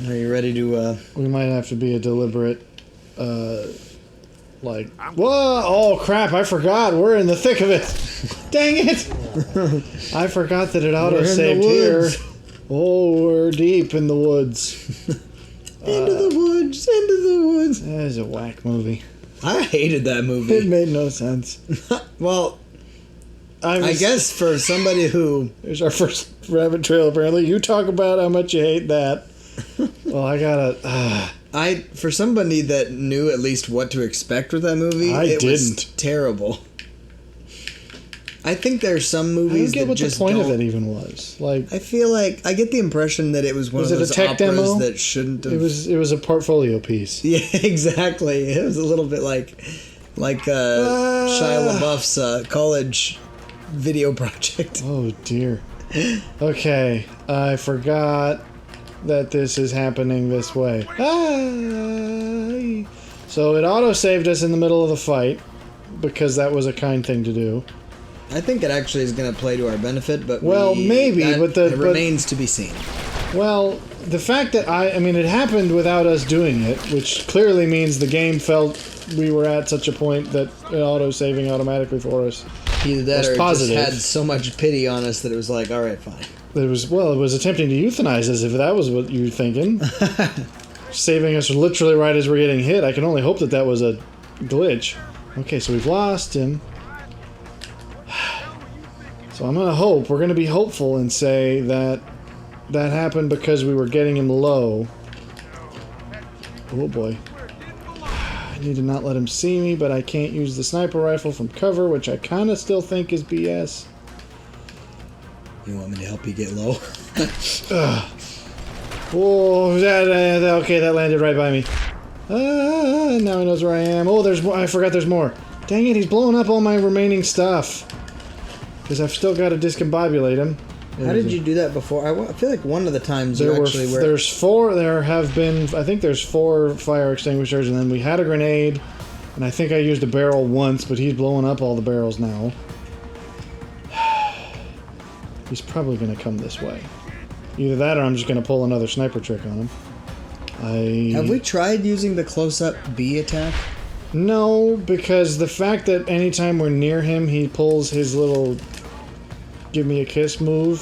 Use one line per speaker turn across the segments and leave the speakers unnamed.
Are you ready to,
We might have to be a deliberate, like... Whoa! Oh, crap, I forgot. We're in the thick of it. Dang it! I forgot that it auto-saved here. Oh, we're deep in the woods.
Into the woods, into the woods.
That is a whack movie.
I hated that movie.
It made no sense.
Well, I guess for somebody who...
There's our first rabbit trail, apparently. You talk about how much you hate that. Well, I gotta...
For somebody that knew at least what to expect with that movie, it was terrible. I think there's some movies that just don't...
I don't get what the point of it even was. Like,
I feel like... I get the impression that it was one of those operas
demo?
that shouldn't have...
It was a portfolio piece.
Yeah, exactly. It was a little bit like Shia LaBeouf's college video project.
Oh, dear. Okay, I forgot that this is happening this way. So it auto-saved us in the middle of the fight, because that was a kind thing to do.
I think it actually is going to play to our benefit, but
it
remains to be seen.
Well, the fact that it happened without us doing it, which clearly means the game felt we were at such a point that auto-saving automatically for us.
Either that, or it
positive.
just had so much pity on us that it was like, all right, fine.
It was attempting to euthanize us, if that was what you were thinking. Saving us literally right as we're getting hit. I can only hope that was a glitch. Okay, so we've lost him. So I'm going to hope, we're going to be hopeful and say that happened because we were getting him low. Oh boy. I need to not let him see me, but I can't use the sniper rifle from cover, which I kind of still think is BS.
You want me to help you get low?
Oh, okay, that landed right by me. Now he knows where I am. Oh, I forgot there's more. Dang it, he's blowing up all my remaining stuff. Because I've still got to discombobulate him.
How did you do that before? I feel like one of the times
there's four. There have been, I think there's 4 fire extinguishers, and then we had a grenade, and I think I used a barrel once, but he's blowing up all the barrels now. He's probably going to come this way. Either that or I'm just going to pull another sniper trick on him.
Have we tried using the close-up B attack?
No, because the fact that anytime we're near him, he pulls his little give me a kiss move.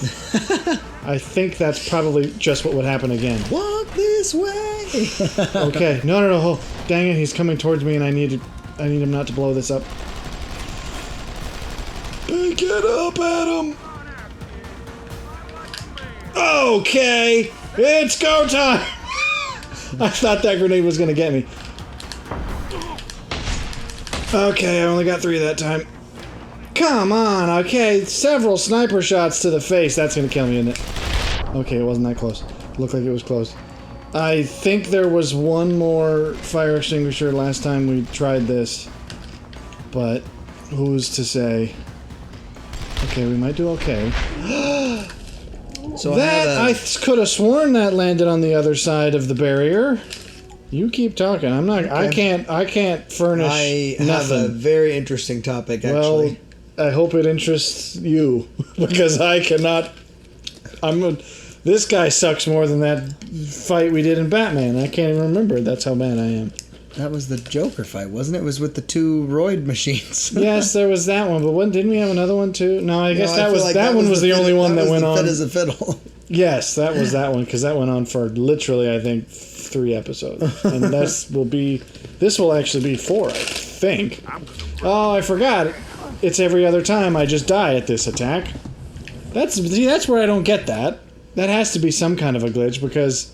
I think that's probably just what would happen again.
Walk this way!
Okay, no. Oh, dang it, he's coming towards me and I need him not to blow this up. Get up at him! Okay, it's go time! I thought that grenade was going to get me. Okay, I only got 3 that time. Come on, okay, several sniper shots to the face. That's going to kill me, isn't it? Okay, it wasn't that close. Looked like it was close. I think there was one more fire extinguisher last time we tried this. But who's to say? Okay, we might do okay. So I could have sworn that landed on the other side of the barrier. You keep talking. I'm not. Okay. I can't furnish nothing.
Have a very interesting topic, actually.
Well, I hope it interests you because I cannot. This guy sucks more than that fight we did in Batman. I can't even remember. That's how bad I am.
That was the Joker fight, wasn't it? It was with the 2 roid machines.
Yes, there was that one, but didn't we have another one too? No, I guess that one was the only one that went on.
Fit as a fiddle.
Yes, that was that one because that went on for literally, I think, 3 episodes, and this will actually be 4, I think. Oh, I forgot. It's every other time I just die at this attack. That's where I don't get that. That has to be some kind of a glitch because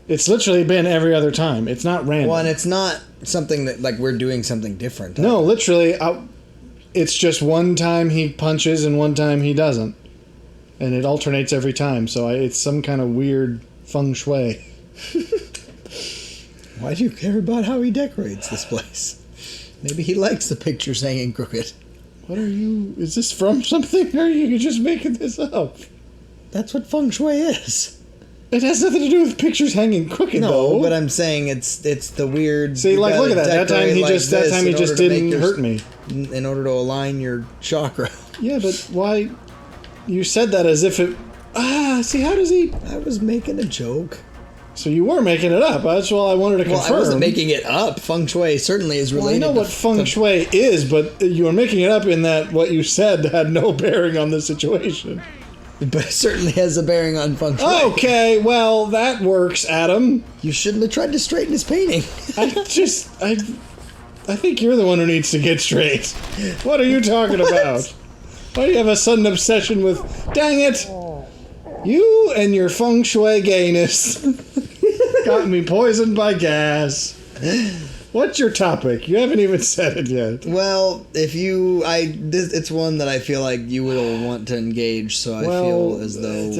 it's literally been every other time. It's not random.
Well, and it's not something that like we're doing something different.
No, literally, it's just one time he punches and one time he doesn't, and it alternates every time. So it's some kind of weird feng shui.
Why do you care about how he decorates this place? Maybe he likes the pictures hanging crooked.
What are you... Is this from something, or are you just making this up?
That's what feng shui is.
It has nothing to do with pictures hanging crooked, though.
No, but I'm saying it's the weird...
See, look at that. That time he just didn't hurt me.
In order to align your chakra.
Yeah, but why... You said that as if it... see, how does he...
I was making a joke.
So you were making it up. That's all I wanted to confirm.
Well, I wasn't making it up. Feng Shui certainly is related.
Well, I know what Feng Shui is, but you were making it up in that what you said had no bearing on the situation.
But it certainly has a bearing on Feng Shui.
Okay, well, that works, Adam.
You shouldn't have tried to straighten his painting.
I think you're the one who needs to get straight. What are you talking about? Why do you have a sudden obsession with... Dang it! You and your Feng Shui gayness got me poisoned by gas. What's your topic? You haven't even said it yet.
Well, it's one that I feel like you will want to engage. So I feel as though.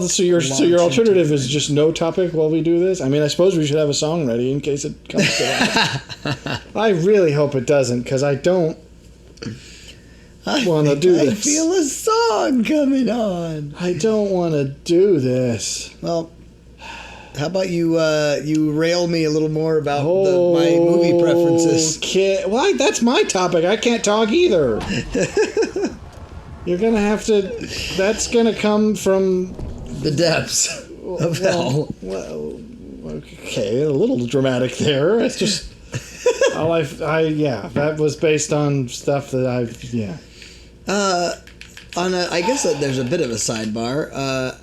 So your alternative is just no topic while we do this. I mean, I suppose we should have a song ready in case it comes to that. I really hope it doesn't, because I don't want to do this.
I feel a song coming on.
I don't want to do this.
Well. How about you rail me a little more about my movie preferences?
Why? That's my topic. I can't talk either. You're going to have to... That's going to come from...
the depths of hell.
Well, okay, a little dramatic there. It's just... that was based on stuff that
I guess there's a bit of a sidebar.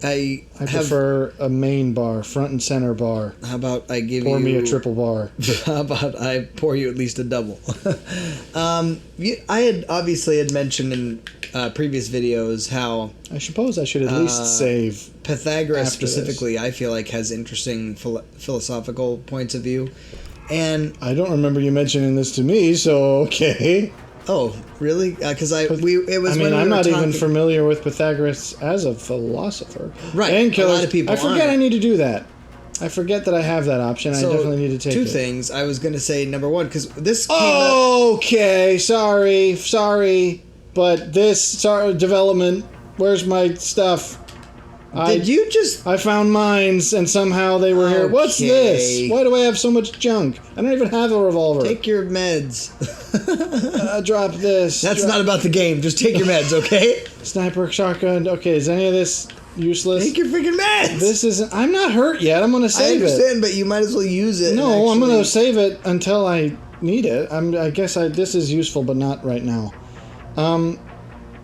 I
prefer a main bar, front and center bar.
How about I
pour me a triple bar?
How about I pour you at least a double? I had obviously mentioned in previous videos how
I suppose I should at least save
Pythagoras specifically. I feel like has interesting philosophical points of view, and
I don't remember you mentioning this to me. So okay.
Oh, really? Because
I'm not even familiar with Pythagoras as a philosopher.
Right.
And
a lot of people
I forget I need to do that. I forget that I have that option.
So,
I definitely need to take it.
Two things. I was going to say, number one, because this came
Okay, sorry. But this development, where's my stuff?
Did you just...
I found mines, and somehow they were here. What's this? Why do I have so much junk? I don't even have a revolver.
Take your meds.
Drop this.
That's not about the game. Just take your meds, okay?
Sniper, shotgun. Okay, is any of this useless?
Take your freaking meds!
This isn't... I'm not hurt yet. I'm going to save it.
I understand, but you might as well use it.
No, I'm going to save it until I need it. I guess this is useful, but not right now.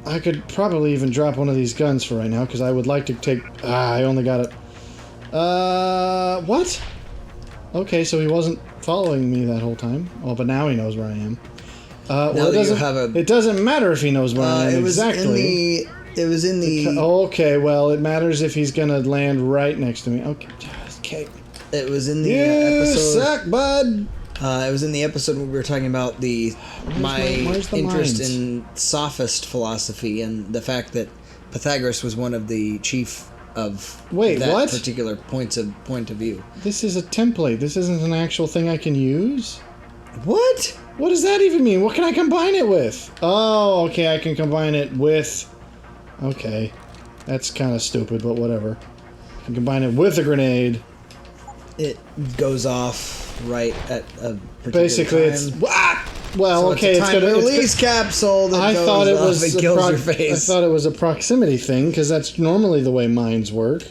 I could probably even drop one of these guns for right now, because I would like to take... I only got it. What? Okay, so he wasn't following me that whole time. Well, but now he knows where I am. It doesn't matter if he knows where I am exactly.
It was in the...
Okay, well, it matters if he's going to land right next to me. Okay.
It was in the episode...
You suck, bud!
It was in the episode where we were talking about my interest in sophist philosophy and the fact that Pythagoras was one of the chief of that particular point of view.
This is a template. This isn't an actual thing I can use?
What?
What does that even mean? What can I combine it with? Oh, okay, I can combine it with... Okay. That's kind of stupid, but whatever. I can combine it with a grenade.
It goes off right at a particular
Basically,
time.
It's... Well,
so
okay,
it's a release capsule that goes off and kills your face.
I thought it was a proximity thing, because that's normally the way mines work.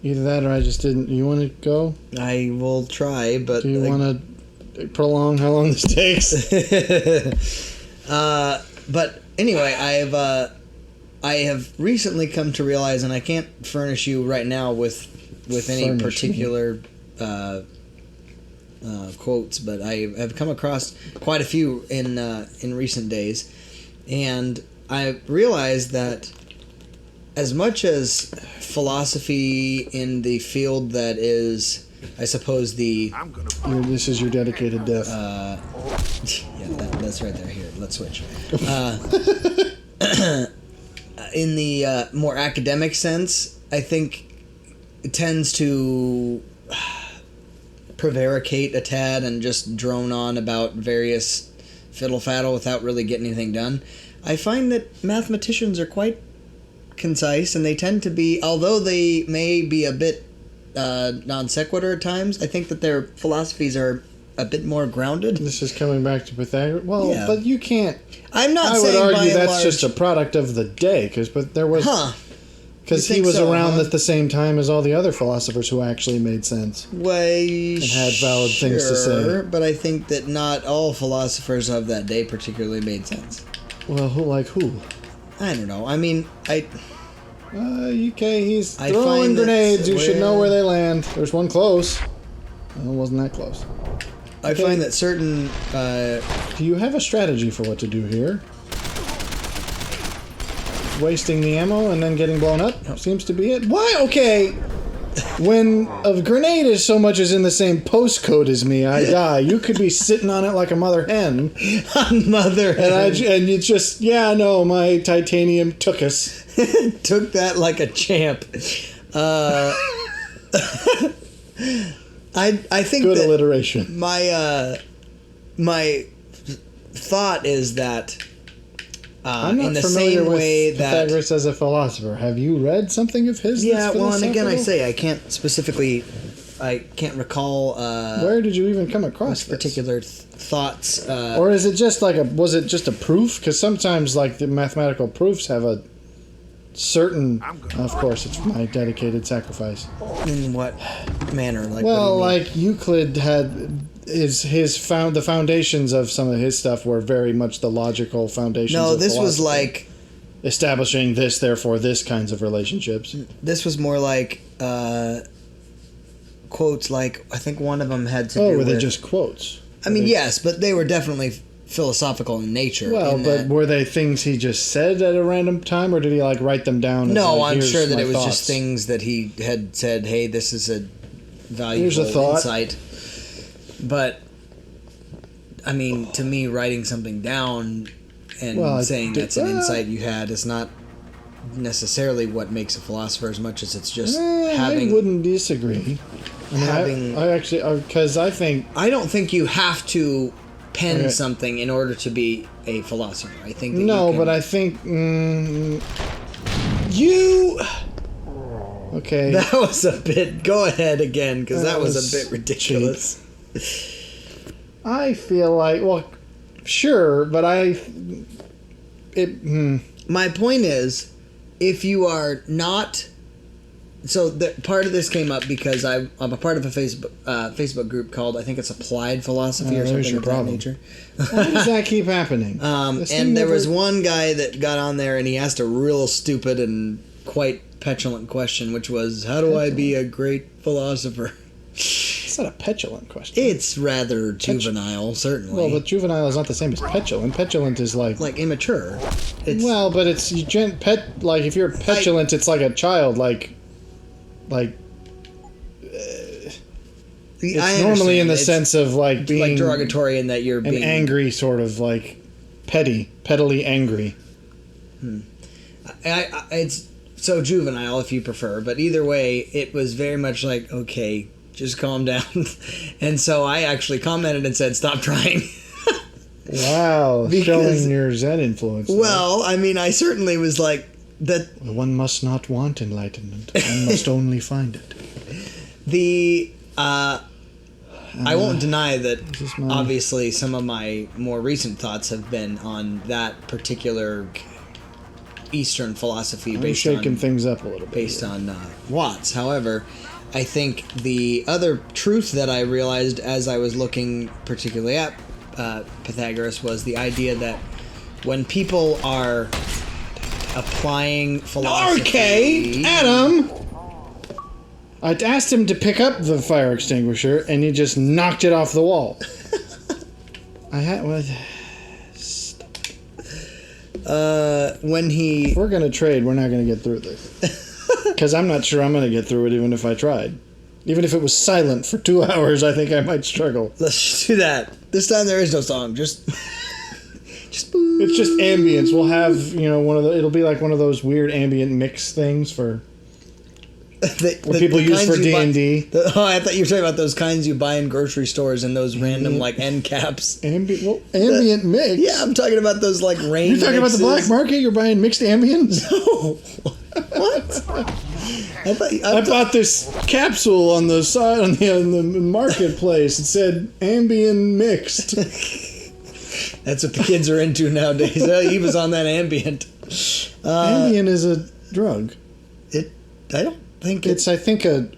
Either that or I just didn't... You want to go?
I will try, but...
Do you want to prolong how long this takes?
But anyway, I have recently come to realize, and I can't furnish you right now with any particular quotes, but I have come across quite a few in recent days, and I realized that as much as philosophy in the field that is, I suppose,
this is your dedicated death.
That's right there. Here, let's switch. In the more academic sense, I think it tends to prevaricate a tad and just drone on about various fiddle-faddle without really getting anything done. I find that mathematicians are quite concise, and they tend to be, although they may be a bit non sequitur at times, I think that their philosophies are a bit more grounded.
This is coming back to Pythagoras. Well, yeah. But you can't...
I'm not saying
I would argue
by and
that's
large,
just a product of the day, but there was... Because
You
he
think
was
so,
around
huh?
at the same time as all the other philosophers who actually made sense.
Way
had valid things to say.
But I think that not all philosophers of that day particularly made sense.
Well, who?
I don't know. I mean,
UK, he's
I
throwing
find that
grenades. You should know
where-
where they land. There's one close. Well, it wasn't that close.
I find that certain
Do you have a strategy for what to do here? Wasting the ammo and then getting blown up seems to be it. Why? Okay. When a grenade is so much as in the same postcode as me, I die. You could be sitting on it like a mother hen.
mother
And you just, my titanium took us.
took that like a champ. I think
Good
that
alliteration.
my thought is that
I'm not
in the
familiar
same
with
way that
Pythagoras as a philosopher. Have you read something of his?
yeah,
that's
well, and again, I
philosophical?
say I can't recall
Where did you even come across this?
particular thoughts.
Or is it just was it just a proof? Because sometimes, like, the mathematical proofs have a certain. Of course, it's my dedicated sacrifice.
In what manner? Like,
Well,
what do you mean?
like Euclid had the foundations of some of his stuff were very much the logical foundations.
No,
of
this was
philosophy.
like
Establishing this, therefore this kinds of relationships.
this was more like quotes. Like I think one of them had to
Oh,
do
were
with.
they just quotes?
I mean, yes, but they were definitely philosophical in nature.
Well,
in
but
that-
were they things he just said at a random time, or did he like write them down? As,
no,
like,
I'm
"Here's
sure that
my
it was
thoughts"?
just things that he had said. Hey, this is a valuable
Here's a thought.
insight. But I mean, to me, writing something down and saying that's an insight you had is not necessarily what makes a philosopher as much as it's just having.
I wouldn't disagree. I actually, because I think
I don't think you have to pen
Okay.
something in order to be a philosopher. I think that
no,
you can,
but I think you. Okay.
that was a bit. Go ahead again, because that was
was
a bit ridiculous.
I feel like, well, sure, but
My point is, if you are not, so part of this came up because I'm a part of a Facebook group called, I think it's Applied Philosophy or
there's
something
your
of that
problem.
nature.
why does that keep happening? This thing
And there
never-
was one guy that got on there and he asked a real stupid and quite petulant question, which was, how do I be a great philosopher?
It's not a petulant question.
It's rather juvenile, certainly.
Well, but juvenile is not the same as petulant. Petulant is like
immature. It's,
well, but it's like if you're petulant, it's like a child, like it's normally in the sense of like being
like derogatory in that you're
an
being
angry sort of like pettily angry.
It's so juvenile if you prefer, but either way, it was very much like, okay, just calm down. And so I actually commented and said, stop trying.
Wow,
Because-
showing your Zen influence. there.
Well, I mean, I certainly was like that.
One must not want enlightenment. One must only find it.
I won't deny that
is my-
obviously some of my more recent thoughts have been on that particular Eastern philosophy
I'm
based
shaking
on
things up a little bit.
based on Watts. However, I think the other truth that I realized as I was looking particularly at Pythagoras was the idea that when people are applying philosophy...
Okay, Adam! I asked him to pick up the fire extinguisher, and he just knocked it off the wall.
when he...
If we're gonna trade, we're not gonna get through this. Because I'm not sure I'm gonna get through it even if I tried. Even if it was silent for 2 hours, I think I might struggle.
Let's do that. This time there is no song, just...
It's just ambience. We'll have, it'll be like one of those weird ambient mix things for... What people use
kinds
for
you buy-
D&D.
Oh, I thought you were talking about those kinds you buy in grocery stores and those random, like, end caps.
Ambient mix?
Yeah, I'm talking about those, like, rain
You're talking about the black
mixes.
market? You're buying mixed ambience?
No. What?
I bought this capsule on the side on the marketplace. It said Ambient mixed.
That's what the kids are into nowadays. He was on that ambient.
Ambient is a drug.
It I don't think
It's I think a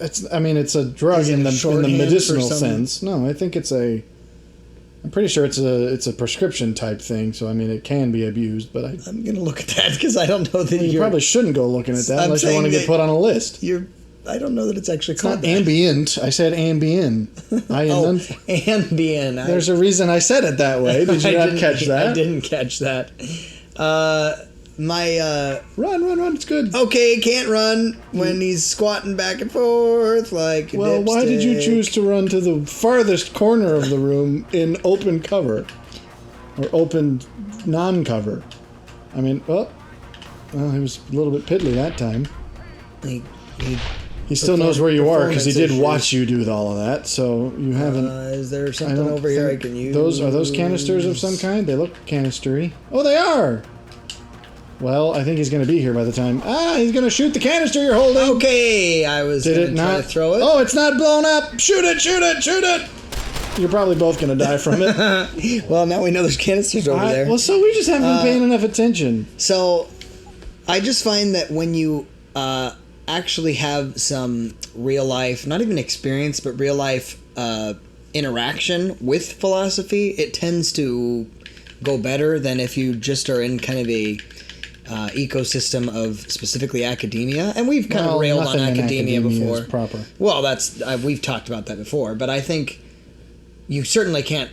it's a drug
Is it
in
a
the
shorthand
medicinal
for some-
sense. No, I think I'm pretty sure it's a prescription type thing. So I mean, it can be abused, but
I'm gonna look at that because I don't know that
you probably shouldn't go looking at that
I'm
unless you want to
saying
get put on a list.
I don't know that it's actually
It's
called
not ambient. I said ambient.
Ambien.
There's a reason I said it that way. Did you not catch that?
I didn't catch that.
Run! It's good.
Okay, can't run when he's squatting back and forth like a
Well, why did you
dipstick.
choose to run to the farthest corner of the room in open cover? Or open non-cover? I mean, well, he was a little bit piddly that time. He still knows where you are because he did
performance
watch you do all of that, so you haven't...
Is there
I
something
don't
over here I
think
can use?
Are those canisters of some kind? They look canistery. Oh, they are! Well, I think he's going to be here by the time... he's going to shoot the canister you're holding!
Okay, I was
Did
going
it
to try
not?
to throw it.
Oh, it's not blown up! Shoot it! You're probably both going to die from it.
Well, now we know there's canisters over there.
Well, so we just haven't been paying enough attention.
So, I just find that when you actually have some real life, not even experience, but real life interaction with philosophy, it tends to go better than if you just are in kind of a ecosystem of specifically academia. And we've kind of railed on
nothing in
academia before.
is proper.
Well, that's we've talked about that before, but I think you certainly can't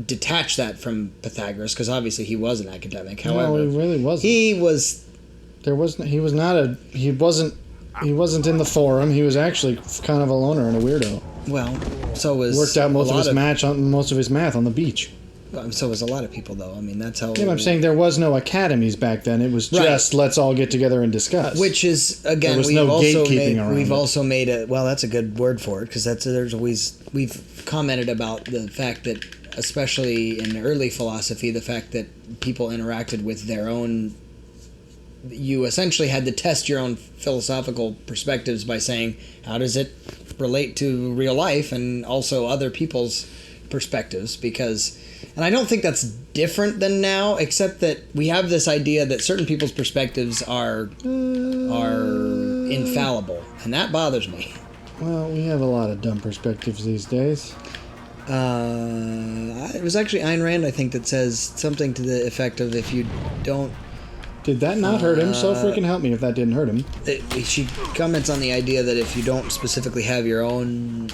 detach that from Pythagoras because obviously he was an academic. However,
No, he really wasn't.
he was.
He wasn't in the forum. He was actually kind of a loner and a weirdo.
Well, so was
Worked out most
a
of his
lot
most of his math on the beach.
So was a lot of people, though. I mean, that's how.
Yeah, but I'm saying there was no academies back then. It was just let's all get together and discuss.
Which is again,
There was no gatekeeping around
we've
it.
also made a well. That's a good word for it because we've commented about the fact that especially in early philosophy, the fact that people interacted with their own. You essentially had to test your own philosophical perspectives by saying, how does it relate to real life and also other people's perspectives? And I don't think that's different than now, except that we have this idea that certain people's perspectives are infallible, and that bothers me.
Well, we have a lot of dumb perspectives these days.
It was actually Ayn Rand, I think, that says something to the effect of if you don't...
Did that not hurt him? So freaking help me if that didn't hurt him.
She comments on the idea that if you don't specifically have your own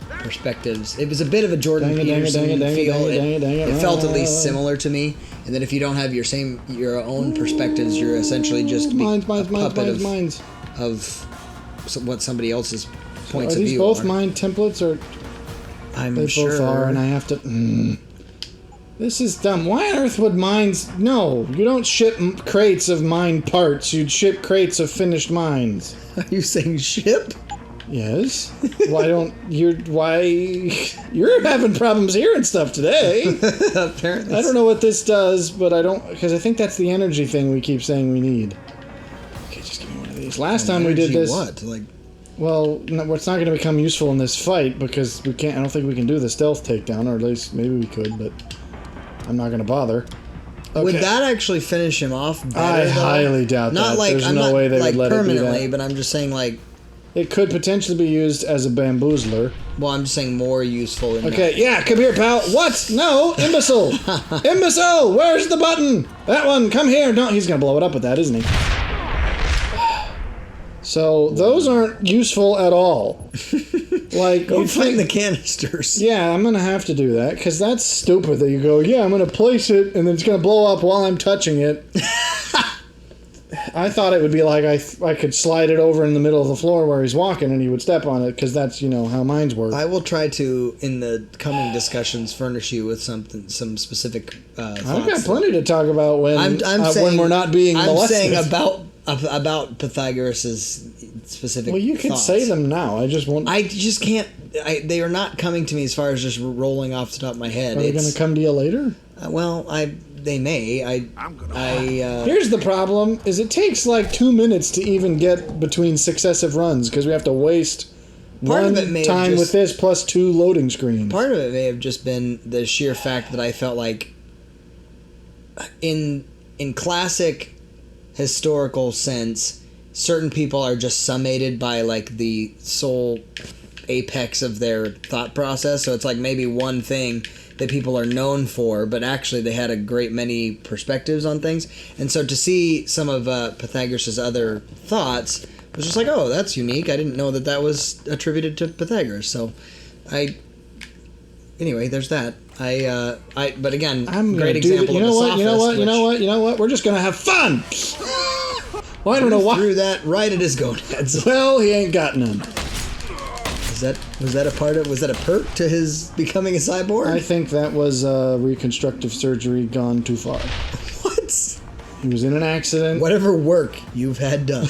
perspectives, it was a bit of a Jordan Peterson feel. It felt at least similar to me, and that if you don't have your own perspectives, you're essentially just a puppet of what somebody else's points of view
are these both mind templates, or
I'm
they
sure
both are, and I have to. This is dumb. Why on earth would mines... No, you don't ship crates of mine parts. You'd ship crates of finished mines.
Are you saying ship?
Yes. You're having problems hearing stuff today.
Apparently.
I don't know what this does, but I don't... Because I think that's the energy thing we keep saying we need. Okay, just give me one of these. Last time we did this...
What?
Well, it's not going to become useful in this fight because we can't... I don't think we can do the stealth takedown, or at least maybe we could, but... I'm not going to bother. Okay.
Would that actually finish him off better,
I highly doubt that. There's no way they would let it do
permanently,
that.
but I'm just saying,
it could potentially be used as a bamboozler.
Well, I'm just saying more useful.
Okay, yeah, come here, pal. What? No, imbecile. Imbecile, where's the button? That one, come here. Don't. He's going to blow it up with that, isn't he? So, those aren't useful at all.
Go find the canisters.
Yeah, I'm going to have to do that, because that's stupid that you go, I'm going to place it, and then it's going to blow up while I'm touching it. I thought it would be like I could slide it over in the middle of the floor where he's walking, and he would step on it, because that's, how mines work.
I will try to, in the coming discussions, furnish you with some specific thoughts.
I've got plenty to talk about when we're not being molested.
I'm saying about Pythagoras' specific
Well, you can
thoughts.
say them now. I just
can't. They are not coming to me as far as just rolling off the top of my head.
Are they going to come to you later?
They may.
Here's the problem: is it takes like 2 minutes to even get between successive runs because we have to waste one time with this plus 2 loading screens.
Part of it may have just been the sheer fact that I felt like in classic historical sense, certain people are just summated by like the sole apex of their thought process. So it's like maybe one thing that people are known for, but actually they had a great many perspectives on things. And so to see some of Pythagoras' other thoughts was just like, oh, that's unique. I didn't know that that was attributed to Pythagoras. So anyway, there's that. But again, great example of a sophist.
You know what? We're just gonna have fun. Well, I don't know why.
Threw that right at his gonads.
Well, he ain't got none.
Was that a perk to his becoming a cyborg?
I think that was reconstructive surgery gone too far.
What?
He was in an accident.
Whatever work you've had done,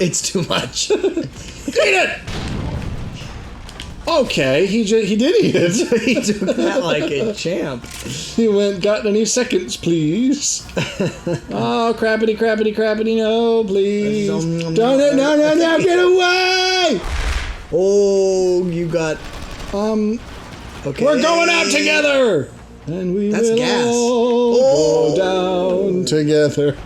it's too much.
Eat it! Okay, he did eat it.
He took that like a champ.
He went, got any seconds, please? Oh, crappity, no, please. Don't, no, get away!
Oh, you got...
Okay. We're going out together! And we
That's
will
gas.
all go down together.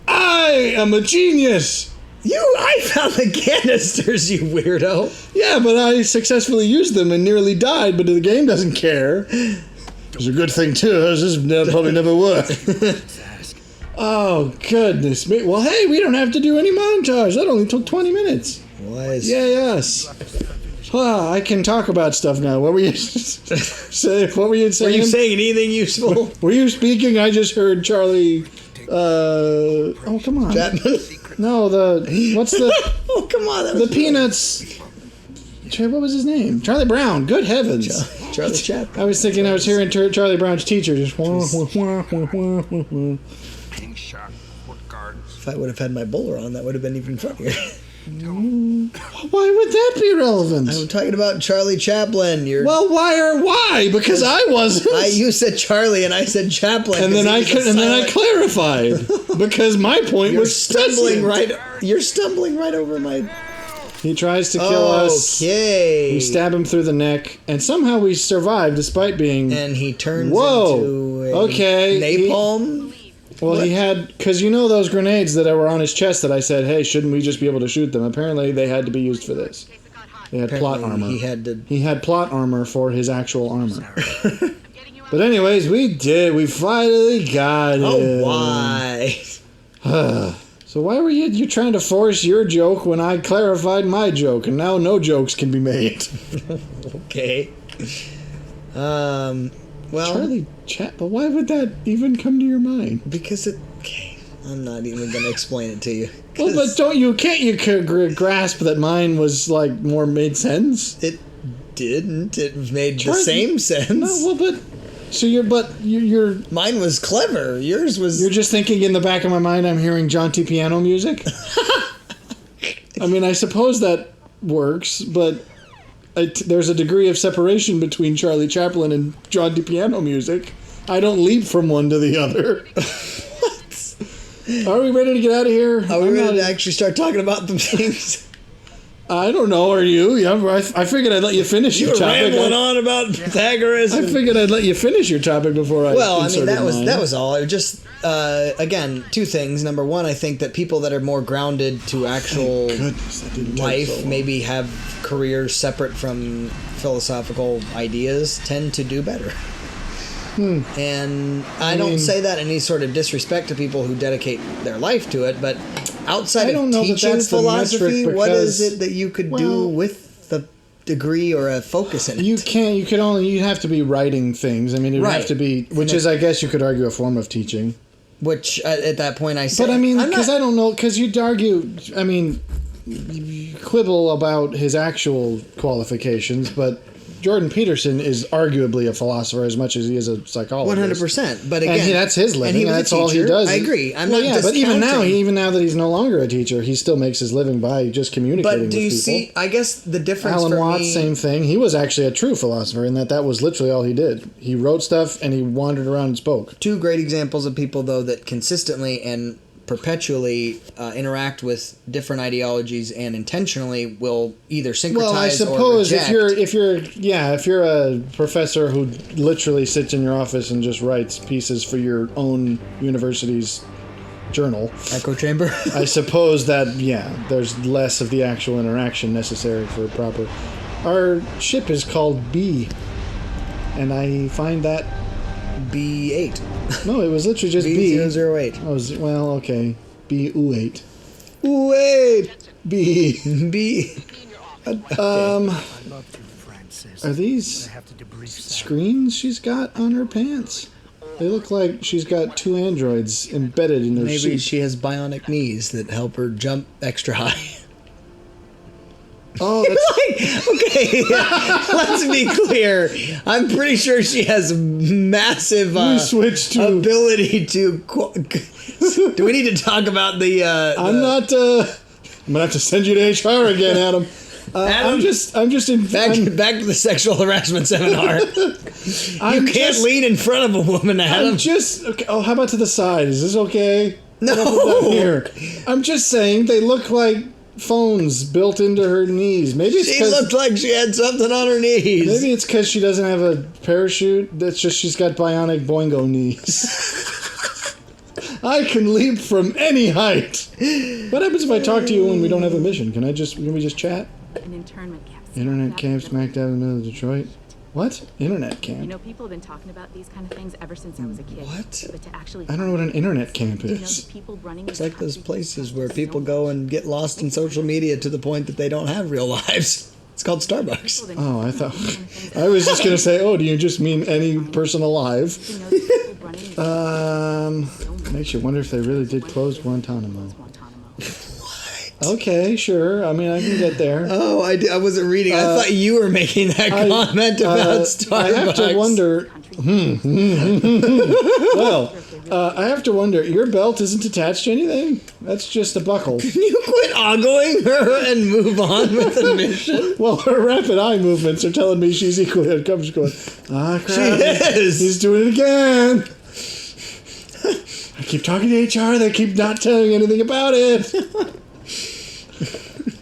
I am a genius!
I found the canisters, you weirdo.
Yeah, but I successfully used them and nearly died, but the game doesn't care. It's a good thing, too. This probably never work. Oh, goodness me. Well, hey, we don't have to do any montage. That only took 20 minutes.
Was.
Yeah, yes. I can talk about stuff now. What were you saying? What were you saying?
Were you saying anything useful?
Were you speaking? I just heard Charlie... oh, come on.
Chapman?
No, what's the...
Oh, come on. That
the
was
Peanuts... What was his name? Charlie Brown. Good heavens.
Charlie Chapman.
I was thinking I was hearing Charlie Brown's teacher just...
If I would have had my bowler on, that would have been even funnier.
Why would that be relevant?
I'm talking about Charlie Chaplin.
Well, why? Because I wasn't.
You said Charlie and I said Chaplin.
And then I clarified because my point was
stumbling right. You're stumbling right over my.
He tries to kill us.
Okay.
We stab him through the neck, and somehow we survive despite being.
And he turns into napalm.
He had, because you know those grenades that were on his chest that I said, hey, shouldn't we just be able to shoot them? Apparently they had to be used for this. They had plot armor. He had plot armor for his actual armor. But anyways, we finally got it.
Oh, why?
So why were you trying to force your joke when I clarified my joke, and now no jokes can be made?
Okay. Well,
Charlie but why would that even come to your mind?
Because I'm not even going to explain it to you.
Well, but can't you grasp that mine was like more made sense?
It didn't. It made the same sense.
No, well, but you're
mine was clever. Yours was.
You're just thinking in the back of my mind. I'm hearing jaunty piano music. I mean, I suppose that works, but. There's a degree of separation between Charlie Chaplin and jaunty piano music. I don't leap from one to the other. What? Are we ready to get out of here?
Are we ready to actually start talking about the things?
I don't know. Are you? Yeah, I figured I'd let you finish your topic.
You were rambling on about Pythagoras.
I figured I'd let you finish your topic before I.
Well, I mean that was all. It was just again two things. Number one, I think that people that are more grounded to actual life, maybe have careers separate from philosophical ideas, tend to do better. And I don't say that in any sort of disrespect to people who dedicate their life to it, but outside of teaching philosophy, what is it that you could do with the degree or a focus in it?
You'd have to be writing things. I mean, it would have to be, which is, I guess you could argue, a form of teaching.
Which, at that point, I said...
But I mean, because I don't know, because you'd argue, I mean, you quibble about his actual qualifications, but... Jordan Peterson is arguably a philosopher as much as he is a psychologist.
100%. But again,
and that's his living.
And
that's all he does.
I agree. I'm not
but even now that he's no longer a teacher, he still makes his living by just communicating with people. But do you see?
I guess the difference.
Alan Watts, same thing. He was actually a true philosopher in that was literally all he did. He wrote stuff and he wandered around and spoke.
Two great examples of people though that consistently and perpetually interact with different ideologies and intentionally will either syncretize
Well, I
or
suppose
reject.
if you're a professor who literally sits in your office and just writes pieces for your own university's journal,
Echo chamber.
I suppose that there's less of the actual interaction necessary for a proper. Our ship is called B, and I find that
B8.
no, it was literally just B.
B008.
Oh, well, okay. B-U-8. U8! B.
B.
Are these screens she's got on her pants? They look like she's got two androids embedded in her
Maybe
suit.
she has bionic knees that help her jump extra high.
Oh, that's...
Okay, let's be clear. I'm pretty sure she has massive
We switched to...
ability to... Do we need to talk about the...
I'm not... I'm gonna have to send you to HR again, Adam.
Adam,
I'm just in...
Back to the sexual harassment seminar. You can't lean in front of a woman, Adam.
Okay, oh, how about to the side? Is this okay?
No.
Here. I'm just saying they look like phones built into her knees. Maybe it's
She looked like she had something on her knees.
Maybe it's because she doesn't have a parachute. That's just she's got bionic boingo knees. I can leap from any height. What happens if I talk to you when we don't have a mission? Can we just chat?
An internment camp.
Internet camp smack dab in the middle of Detroit. What? Internet camp?
You know, people have been talking about these kind of things ever since I was a kid.
What?
But to actually
I don't know what an internet camp
you know, the
is.
people running
It's like those places where people go and get lost in social media to the point that they don't have real lives. It's called Starbucks.
Oh, I thought... I was just going to say, do you just mean any person alive? Makes you wonder if they really did close Guantanamo. Okay, sure. I mean, I can get there.
Oh, I wasn't reading. I thought you were making that comment about Starbucks.
I have to wonder... Well, I have to wonder, your belt isn't attached to anything? That's just a buckle.
Can you quit ogling her and move on with the mission?
Well, her rapid eye movements are telling me she's equally uncomfortable. Ah, crap.
She is.
He's doing it again. I keep talking to HR. They keep not telling me anything about it.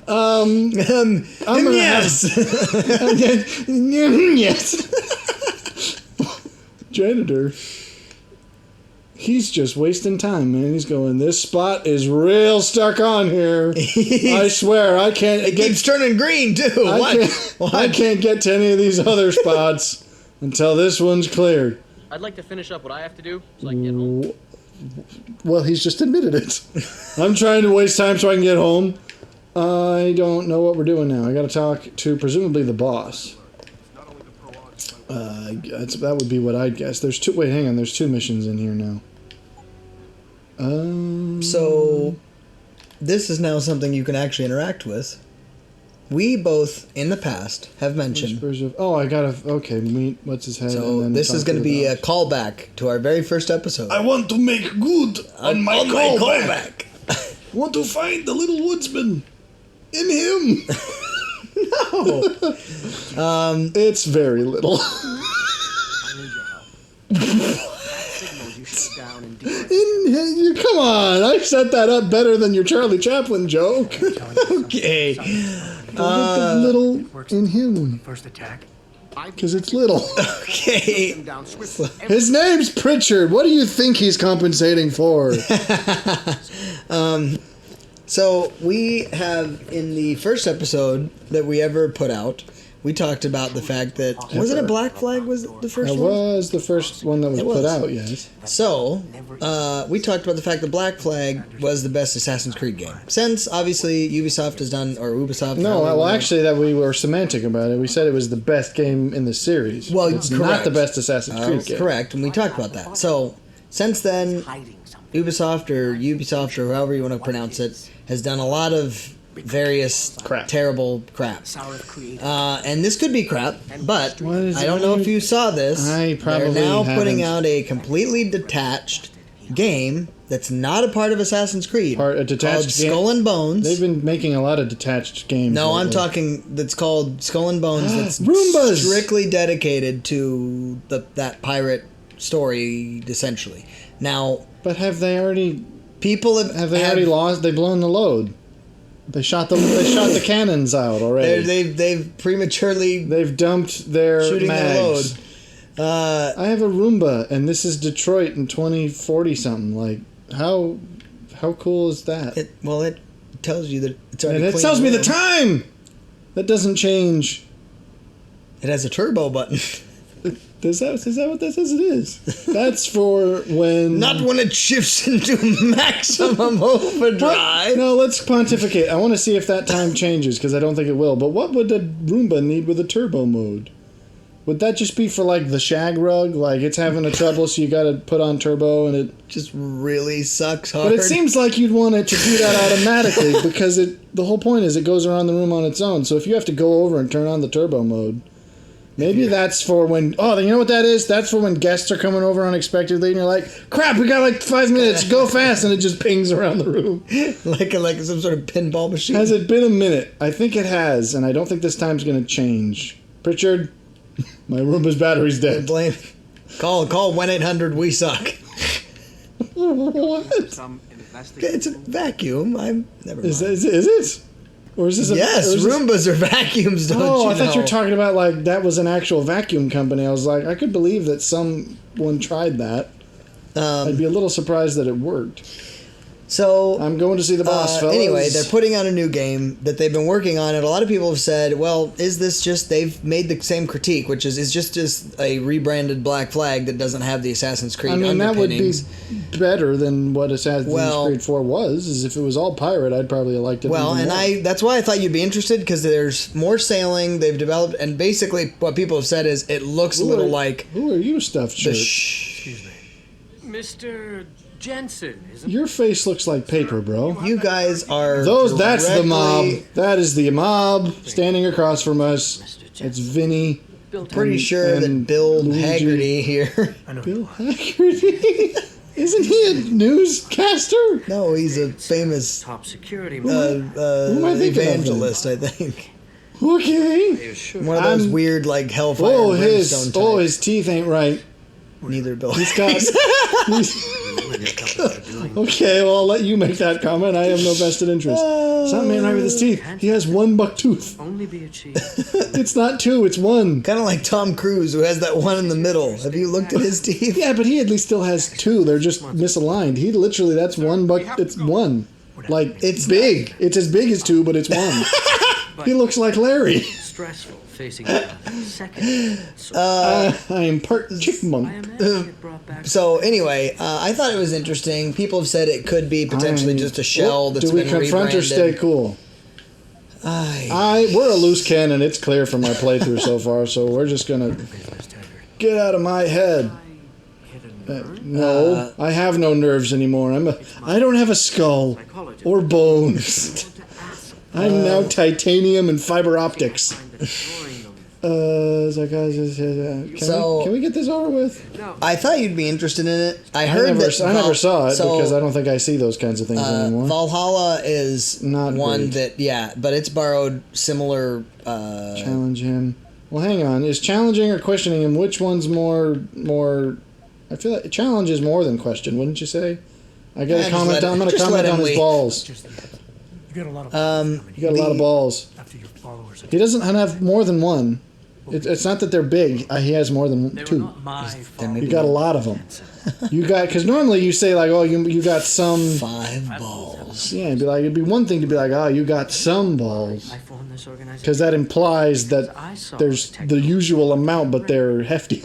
Yes.
Yes. Janitor. He's just wasting time, man. He's going, this spot is real stuck on here. I swear, I can't...
It keeps turning green, too.
I can't get to any of these other spots until this one's cleared.
I'd like to finish up what I have to do so I can get home.
Well, he's just admitted it. I'm trying to waste time so I can get home. I don't know what we're doing now. I gotta talk to presumably the boss. That would be what I'd guess. There's two... Wait, hang on. There's two missions in here now.
So, this is now something you can actually interact with. We both, in the past, have mentioned...
I gotta... Okay, meet what's-his-head.
So, this is going to be a callback to our very first episode.
I want to make good on my callback. Want to find the little woodsman. In him.
No.
It's very little. Come on, I set that up better than your Charlie Chaplin joke.
Okay.
The little in him.
First attack.
Because it's little.
Okay.
His name's Pritchard. What do you think he's compensating for?
So, we have, in the first episode that we ever put out, we talked about the fact that... Wasn't it Black Flag was the first
That
one?
was the first one that was put out, yes.
So, we talked about the fact that Black Flag was the best Assassin's Creed game. Since, obviously, Ubisoft has done... Or Ubisoft...
No, well, actually, that we were semantic about it. We said it was the best game in the series.
Well,
it's
correct.
not the best Assassin's Creed game.
Correct, and we talked about that. So, since then, Ubisoft or however you want to pronounce it, has done a lot of various terrible crap. And this could be crap, but I don't know if you saw this. They're now putting out a completely detached game that's not a part of Assassin's Creed.
A detached
called Skull and Bones.
They've been making a lot of detached games.
No,
lately.
I'm talking that's called Skull and Bones that's
Roombas!
strictly dedicated to that pirate story, essentially. Now...
But have they already...
People
Have they already lost? They've blown the load. They shot the cannons out already.
They've prematurely
They've dumped their
shooting
mags.
their load.
I have a Roomba, and this is Detroit in 2040 something. Like, how cool is that?
It tells you that it's already
And it
clean
tells me the
room.
time. That doesn't change.
It has a turbo button.
Is that what that says it is? That's for when...
Not when it shifts into maximum overdrive.
No, let's pontificate. I want to see if that time changes, because I don't think it will. But what would a Roomba need with a turbo mode? Would that just be for, like, the shag rug? Like, it's having a trouble, so you gotta put on turbo, and it...
Just really sucks hard.
But it seems like you'd want it to do that automatically, because the whole point is it goes around the room on its own. So if you have to go over and turn on the turbo mode... Maybe that's for when... Oh, you know what that is? That's for when guests are coming over unexpectedly and you're like, crap, we got like 5 minutes, go fast, and it just pings around the room.
like some sort of pinball machine.
Has it been a minute? I think it has, and I don't think this time's going to change. Pritchard, my Roomba's battery's dead.
Blame. Call 1-800-WE-SUCK.
What?
It's a vacuum. Never mind.
Is it? Or is this
yes, Roombas are vacuums, don't you know?
I thought you were talking about, like, that was an actual vacuum company. I was like, I could believe that someone tried that. I'd be a little surprised that it worked.
So
I'm going to see the boss, fellas.
Anyway, they're putting out a new game that they've been working on, and a lot of people have said, well, is this just... They've made the same critique, which is just a rebranded Black Flag that doesn't have the Assassin's Creed
that would be
underpinnings.
better than what Assassin's Creed 4 was. Is if it was all pirate, I'd probably have liked it
Well,
even
and
more.
that's why I thought you'd be interested, because there's more sailing they've developed, and basically what people have said is it looks a little like...
Who are you, stuffed shirt?
Excuse me. Mr. Jensen, isn't
Your face looks like paper, bro.
You guys are...
That's the mob.
directly-
That is the mob standing across from us. It's Vinny.
Pretty sure that
and
Bill
Luigi.
Haggerty here...
Bill Haggerty? Isn't he a newscaster?
No, he's a famous
top security
Who am I thinking of
evangelist, I think.
Okay.
One of those
I'm-
weird, like, hellfire and brimstone types.
his teeth ain't right.
Neither Bill.
He's got... Okay, well, I'll let you make that comment. I have no vested interest. Something ain't right with his teeth. He has one buck tooth.
only be achieved.
It's not two, it's one.
Kind of like Tom Cruise, who has that one in the middle. Have you looked at his teeth?
Yeah, but he at least still has two. They're just misaligned. He literally, that's one buck. It's one. Like, it's big. It's as big as two, but it's one. He looks like Larry.
Stressful facing a second.
I am part
I
chipmunk.
imagine it brought back.
So anyway, I thought it was interesting. People have said it could be potentially just a shell that's
Do we
been
confront or
rebranded.
stay cool? We're a loose cannon. It's clear from our playthrough so far, so we're just gonna get out of my head. No, I have no nerves anymore. I don't have a skull or bones. I'm now titanium and fiber optics. Can we get this over with?
I thought you'd be interested in it. I
I
heard
never saw it
so,
because I don't think I see those kinds of things anymore.
Valhalla is
Not
one
great.
that, but it's borrowed similar.
Challenge him. Well, hang on. Is challenging or questioning him? Which one's more? I feel like challenge is more than question, wouldn't you say? I'm gonna comment on his balls.
You got a lot of
You got a lot of balls.
after your followers.
He doesn't have more than one. It's not that they're big. He has more than
They were
two.
not my fault.
You got a lot of them. Because normally you say like, oh, you got some.
5 balls.
Yeah, it'd be one thing to be like, oh, you got some balls,
I formed this organization.
because that implies that there's the usual amount, but they're hefty.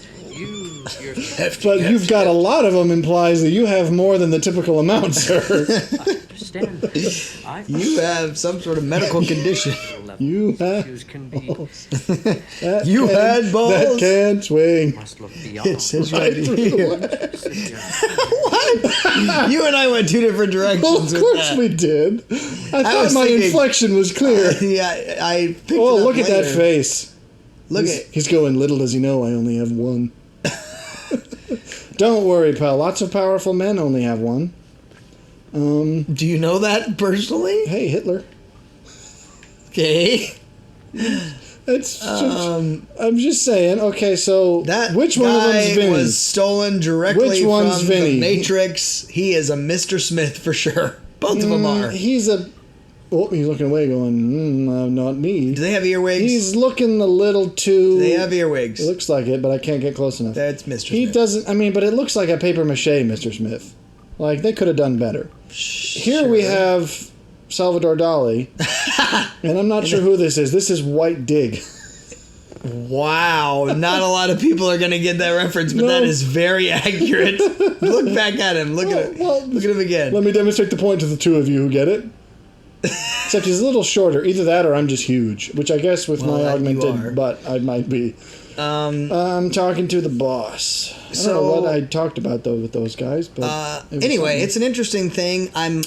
But you've got a lot of them implies that you have more than the typical amount, sir.
Understand.
You have some sort of medical condition.
You have
Can be
that
You had
That
balls?
can swing.
must look beyond.
It says right here. What? You and I went 2 different directions
Well, of
with
course
that.
we did. I thought
was
my
thinking-
inflection was clear.
Yeah, I picked
Oh,
it up
look at that
later.
face.
Look
He's going, little does he know I only have one. Don't worry, pal. Lots of powerful men only have one.
Do you know that personally?
Hey, Hitler.
Okay.
It's I'm just saying. Okay, so
That
which one of them is
guy
Vinny?
was stolen directly
Which one's
from
Vinny?
the Matrix. He is a Mr. Smith for sure. Both of them are.
He's a. Oh, he's looking away, going, not me.
Do they have earwigs?
He's looking a little too.
Do they have earwigs?
It looks like it, but I can't get close enough.
That's Mr.
He
Smith.
doesn't. I mean, but it looks like a paper mache, Mr. Smith. Like they could have done better. Here we have Salvador Dali, and I'm not sure who this is. This is White Dig.
Wow, not a lot of people are going to get that reference, but
No.
that is very accurate. Look back at him. Look at it.
Well,
Look at him again.
Let me demonstrate the point to the two of you who get it. Except he's a little shorter. Either that or I'm just huge, which I guess with
Well,
my
that you
augmented
are.
butt I might be. I'm talking to the boss. I don't know what I talked about though with those guys, but it was
Anyway,
something.
it's an interesting thing. I'm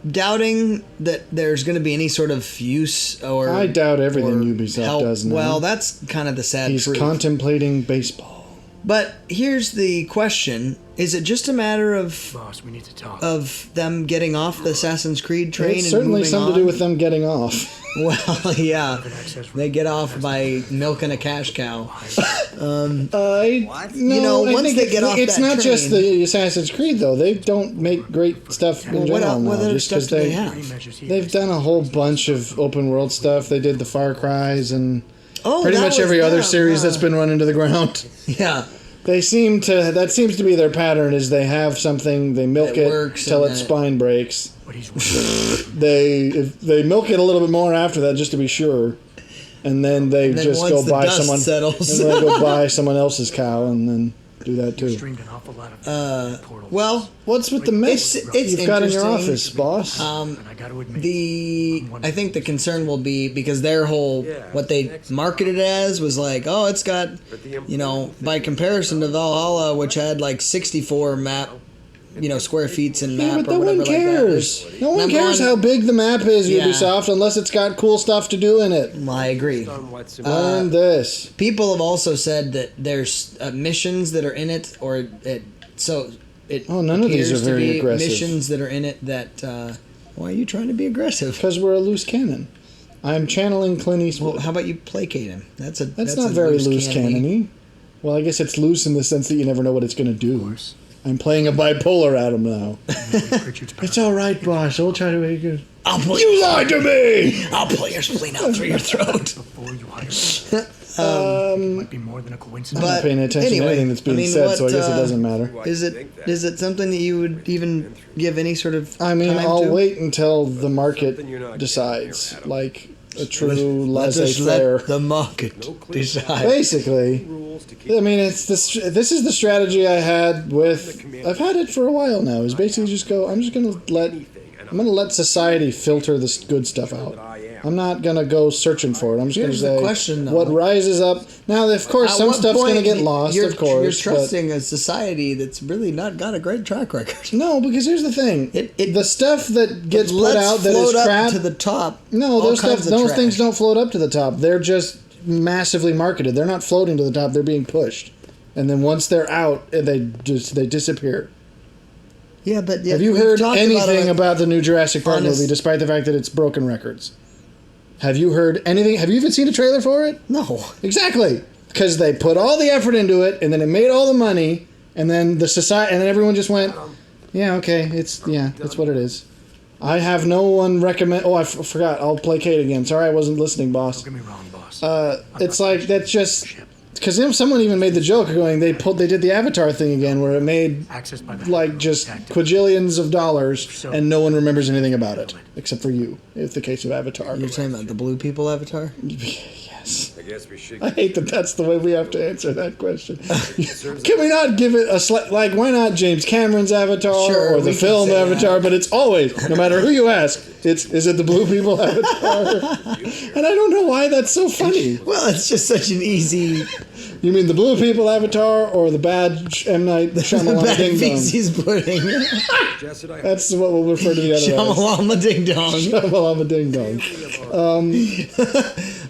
doubting that there's going to be any sort of use or
I doubt everything
or
Ubisoft
help.
does now.
Well, that's kind of the sad
He's
truth.
contemplating baseball.
But here's the question: is it just a matter of
Boss, we need to talk.
them getting off the Assassin's Creed train?
It's
and
certainly
moving
something
on?
to do with them getting off.
Well, yeah, they get off by milking a cash cow.
No,
once they get off
it's
that
not just
train-
the Assassin's Creed though. They don't make great stuff in
What
general now.
other
Just
stuff
'cause
do they have?
They've done a whole bunch of open world stuff. They did the Far Cries and
Oh,
pretty
that
much
was
every other
them,
series that's been run into the ground.
Yeah.
They seem to. That seems to be their pattern. Is they have something, they milk
That
it
works,
till
and
its
then
spine breaks.
But he's
If they milk it a little bit more after that just to be sure, and then they
And then
just
once
go
the
buy
dust
someone.
settles.
And then they go buy someone else's cow and then do that too.
streamed an awful lot of portals.
Well,
What's with the mess
It's
you've got in your
interesting.
office, boss?
and I got to admit,
I think the concern will be because their whole what they marketed as was like, oh, it's got, by comparison to Valhalla, which had like 64 map, square feet in
Yeah,
map
but
or
no
whatever
one
like that.
cares. No one
I'm
cares
on-
how big the map is,
Yeah.
Ubisoft, unless it's got cool stuff to do in it.
I agree.
Learn this.
People have also said that there's missions that are in it, or it. So it.
Oh, none of these
appears
are
to
very
be
aggressive.
Missions that are in it that. Why are you trying to be aggressive?
Because we're a loose cannon. I'm channeling Clint Eastwood.
Well, how about you placate him? That's
That's not very loose
cannon-y.
cannon-y. Well, I guess it's loose in the sense that you never know what it's going to do. I'm playing a bipolar at him now. It's all right, boss. I'll try to make it. You lied to me!
I'll pull your spleen out through your throat.
before you hire me, might be more than a
I'm
coincidence.
not paying attention to anything that's being said, so I guess it doesn't matter.
Is it something that you would even give any sort of?
I mean,
time
I'll
to?
wait until the market decides. Like a true
Let's just
laissez-faire.
let the market decide.
Basically, I mean, it's this is the strategy I had with. I've had it for a while now. Is basically just go. I'm gonna let society filter this good stuff out. I'm not gonna go searching for it. I'm just
Here's
gonna
the
say
question, though.
what rises up. Now, of course,
At
some
what
stuff's gonna
point
get lost.
You're,
Of course,
you're
but-
trusting a society that's really not got a great track record.
no, because here's the thing:
It-
the stuff that gets put
Let's
out that
float
is
up
crap.
to the top.
No,
all
those
kinds of
those
trash.
things don't float up to the top. They're just massively marketed. They're not floating to the top. They're being pushed, and then once they're out, they disappear.
Yeah, but
Have you
we've
heard
talked
anything
it.
about the new Jurassic Park
Honest-
movie, despite the fact that it's broken records? Have you heard anything? Have you even seen a trailer for it?
No.
Exactly, because they put all the effort into it, and then it made all the money, and then the society, and then everyone just went, "Yeah, okay, that's what it is." I have no one recommend. Oh, I forgot. I'll play Kate again. Sorry, I wasn't listening, boss.
Don't get me wrong, boss.
It's like that's just because someone even made the joke of going. They did the Avatar thing again, where it made
Access by the
like just quadrillions of dollars, and no one remembers anything about it except for you. It's the case of Avatar.
You're talking about the blue people avatar?
Yes.
I guess we should.
I hate that that's the way we have to answer that question. Can we not give it a like? Why not James Cameron's Avatar
Sure,
or the
we can
film
say
Avatar?
that.
But it's always, no matter who you ask, is it the blue people Avatar? And I don't know why that's so funny.
Well, it's just such an easy
You mean the blue people Avatar or the bad M Night Shyamalan
bad
Ding Dong?
feces pudding.
Jess and I
That's what we'll refer to the other as.
Shamalama ding dong.
Shyamalan Ding Dong.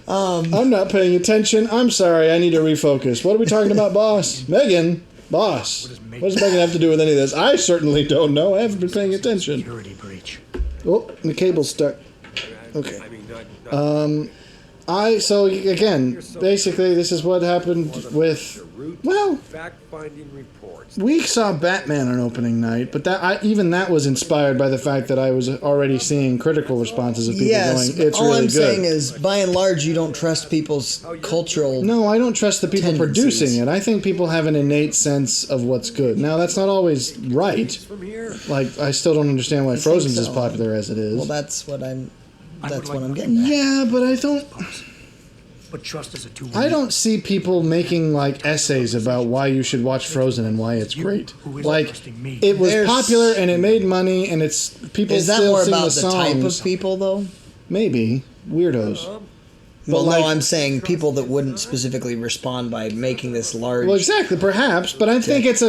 I'm not paying attention. I'm sorry. I need to refocus. What are we talking about, boss? Megan? Boss. What does Megan have to do with any of this? I certainly don't know. I haven't been paying attention.
Security breach.
Oh, the cable's stuck. Okay.
I mean, not
So again, basically, this is what happened with. Well,
Fact-finding reports.
we saw Batman on opening night, but even that was inspired by the fact that I was already seeing critical responses of people
Yes,
going, "It's
all
really
I'm
good."
saying is, by and large, you don't trust people's cultural.
No, I don't trust the people
tendencies.
producing it. I think people have an innate sense of what's good. Now, that's not always right.
From here.
Like, I still don't understand why Frozen's
so?
as popular as it is.
Well, that's what I'm.
I
That's
would
what
like
I'm getting at.
Yeah, but I don't.
But trust is a two-way.
I don't see people making like essays about why you should watch Frozen and why it's great.
who is
Like,
trusting me.
it was
There's-
popular and it made money and it's people
Is that
still
more
sing
about
the
the type
songs.
of people, though?
Maybe weirdos.
Well,
like-
no, I'm saying people that wouldn't specifically respond by making this large.
Well, exactly, perhaps, but I think it's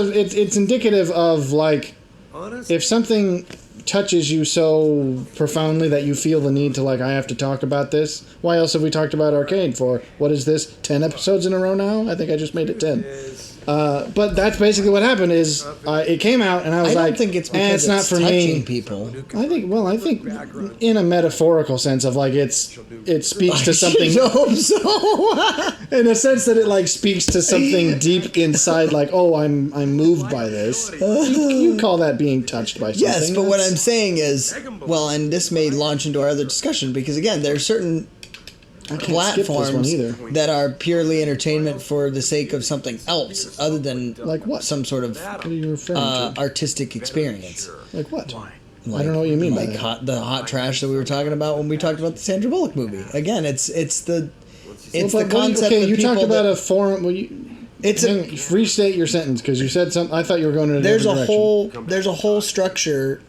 indicative of like
Honest?
if something touches you so profoundly that you feel the need to like I have to talk about this. Why else have we talked about Arcane for? What is this? 10 episodes in a row now? I think I just made it 10. But that's basically what happened. Is it came out and I was
I
like,
don't think it's
"Eh,
because
it's not for
touching
me."
people.
I think in a metaphorical sense of like it speaks to something
I hope so.
in a sense that it like speaks to something deep inside, like, oh, I'm moved by this. You call that being touched by something?
Yes, but what
That's-
I'm saying is, well, and this may launch into our other discussion because again, there are certain
skip this one
platforms
either.
that are purely entertainment for the sake of something else other than
Like what?
some sort of
What are you referring to?
artistic experience.
Like what?
Why?
I don't know what you mean by
Like
that.
the hot trash that we were talking about when we talked about the Sandra Bullock movie. Again, it's the concept.
Okay,
of
you talked
people
about
that-
a forum. Well,
It's
hang on, restate your sentence because you said something. I thought you were going in a
there's a
different direction.
there's a whole structure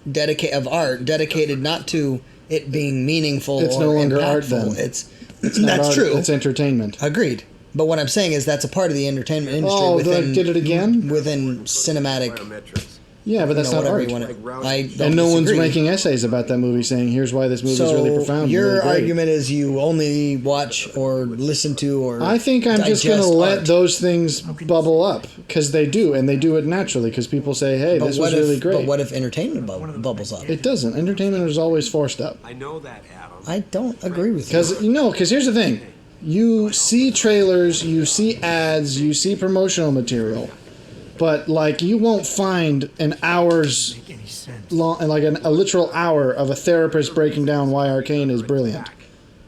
of art dedicated not to it being meaningful.
It's
or
no longer art,
impactful.
then.
It's
Not
that's
art,
true.
It's entertainment.
Agreed. But what I'm saying is that's a part of the entertainment industry.
Oh,
within,
did it again?
Within cinematic.
Biometrics.
Yeah, but that's not
whatever
art.
you want to. I don't
And no one's
disagree.
making essays about that movie saying, "Here's why this movie is
So
really profound." and
your
really great."
argument is you only watch or listen to or.
I think I'm just going to
digest
let
art.
those things bubble up because they do, and they do it naturally because people say, "Hey,
But
this
what
was really
if,
great."
But what if entertainment bubbles up?
It doesn't. Entertainment is always forced up.
I know that, Adam.
I don't agree with you.
Because here's the thing: you see trailers, you see ads, you see promotional material, but like you won't find an hour's
Make any sense?
long, like a literal hour of a therapist breaking down why Arcane is brilliant.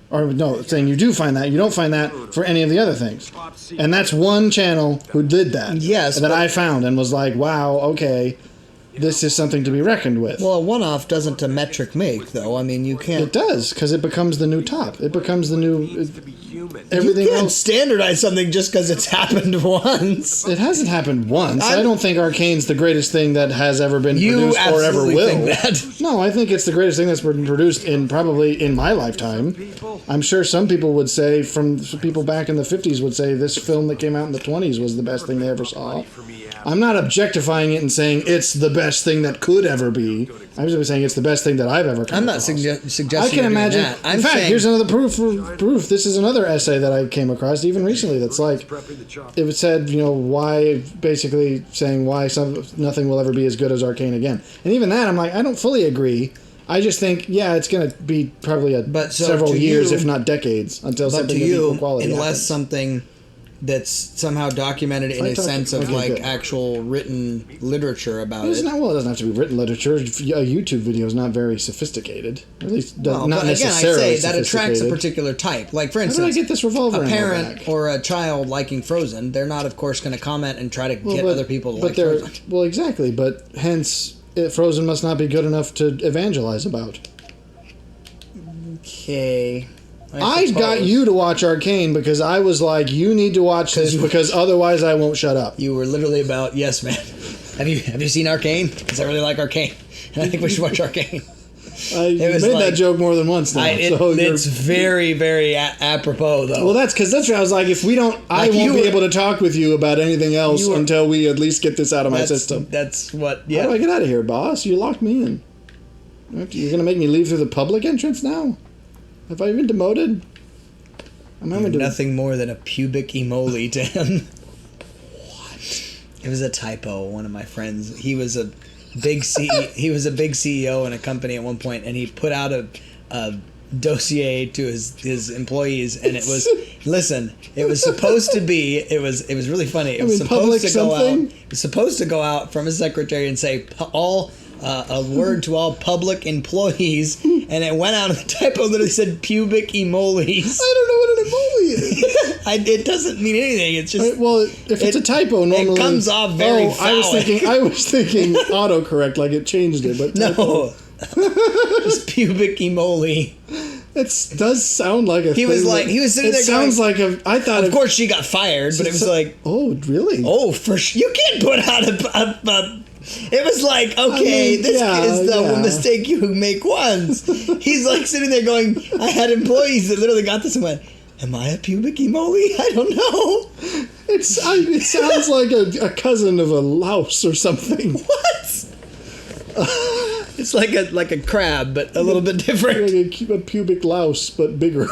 Or no, saying you do find that. You don't find that for any of the other things. And that's one channel who did that.
Yes,
that
but-
I found and was like, wow, okay, this is something to be reckoned with.
Well, a one-off doesn't a metric make, though. I mean, you can't.
It does, because it becomes the new top. It becomes the new.
Needs to be human.
Everything
you can't
else.
standardize something just because it's happened once.
It hasn't happened once. I
I'm-
don't think Arcane's the greatest thing that has ever been
You
produced or ever
absolutely
will.
think that.
No, I think it's the greatest thing that's been produced in probably in my lifetime. I'm sure some people would say, from people back in the 50s would say this film that came out in the 20s was the best thing they ever saw. I'm not objectifying it and saying it's the best thing that could ever be. I'm just saying it's the best thing that I've ever come
I'm not
across.
suggesting.
I can
you're doing
imagine.
that. I'm
in fact,
saying,
here's another proof. This is another essay that I came across even recently. That's like it said, why basically saying why nothing will ever be as good as Arcane again. And even that, I'm like, I don't fully agree. I just think, yeah, it's going to be probably
But so
several
to
years,
you-
if not decades, until
but
something
to
of equal
you,
quality
unless
happens.
something that's somehow documented in
I
a
thought-
sense of
okay,
like
good.
actual written literature about
It's
it.
not, well, it doesn't have to be written literature. A YouTube video is not very sophisticated. Or at least
Well,
not
but again, I
necessarily
say that attracts a
sophisticated.
particular type. Like, for
How did
instance,
I get this revolver
a
in my
parent
back?
or a child liking Frozen, they're not, of course, going to comment and try to get
but-
other people to
but
like
they're-
Frozen.
Well, exactly, but hence, Frozen must not be good enough to evangelize about.
Okay.
I got you to watch Arcane because I was like, you need to watch this because otherwise I won't shut up.
You were literally about, yes, man. Have you seen Arcane? Because I really like Arcane. And I think we should watch Arcane.
I
was
made
like-
that joke more than once now.
It's very, very apropos, though.
well, that's because I was like, if we don't, I
Like,
won't
you
be
were-
able to talk with you about anything else
You were-
until we at least get this out of my
that's,
system.
That's what,
How do I
yeah.
get out of here, boss? You locked me in. You're going to make me leave through the public entrance now? Have I been demoted? I'm having to.
Nothing more than a pubic emoli to him. What? It was a typo. One of my friends, he was a big CEO in a company at one point, and he put out a dossier to his employees, and it was listen. It was supposed to be. It was really funny. It was supposed to go out. It was supposed to go out from his secretary and say all. A word to all public employees, and it went out, and the typo literally said pubic emoles.
I don't know what an emole is.
It doesn't mean anything. It's just
well, if it's a typo, normally
it comes off very phallic.
I was thinking autocorrect, like it changed it, but
no, just pubic emole.
It does sound like a.
He was sitting there.
It sounds like a. I thought.
Of course, she got fired, but it was like.
Oh, really?
Oh, for sure. You can't put out a it was like, okay, this is the mistake you make once. He's like sitting there going, I had employees that literally got this and went, am I a pubic emole? I don't know.
It sounds like a cousin of a louse or something.
What? It's like a crab, but a little bit different.
Like a pubic louse, but bigger.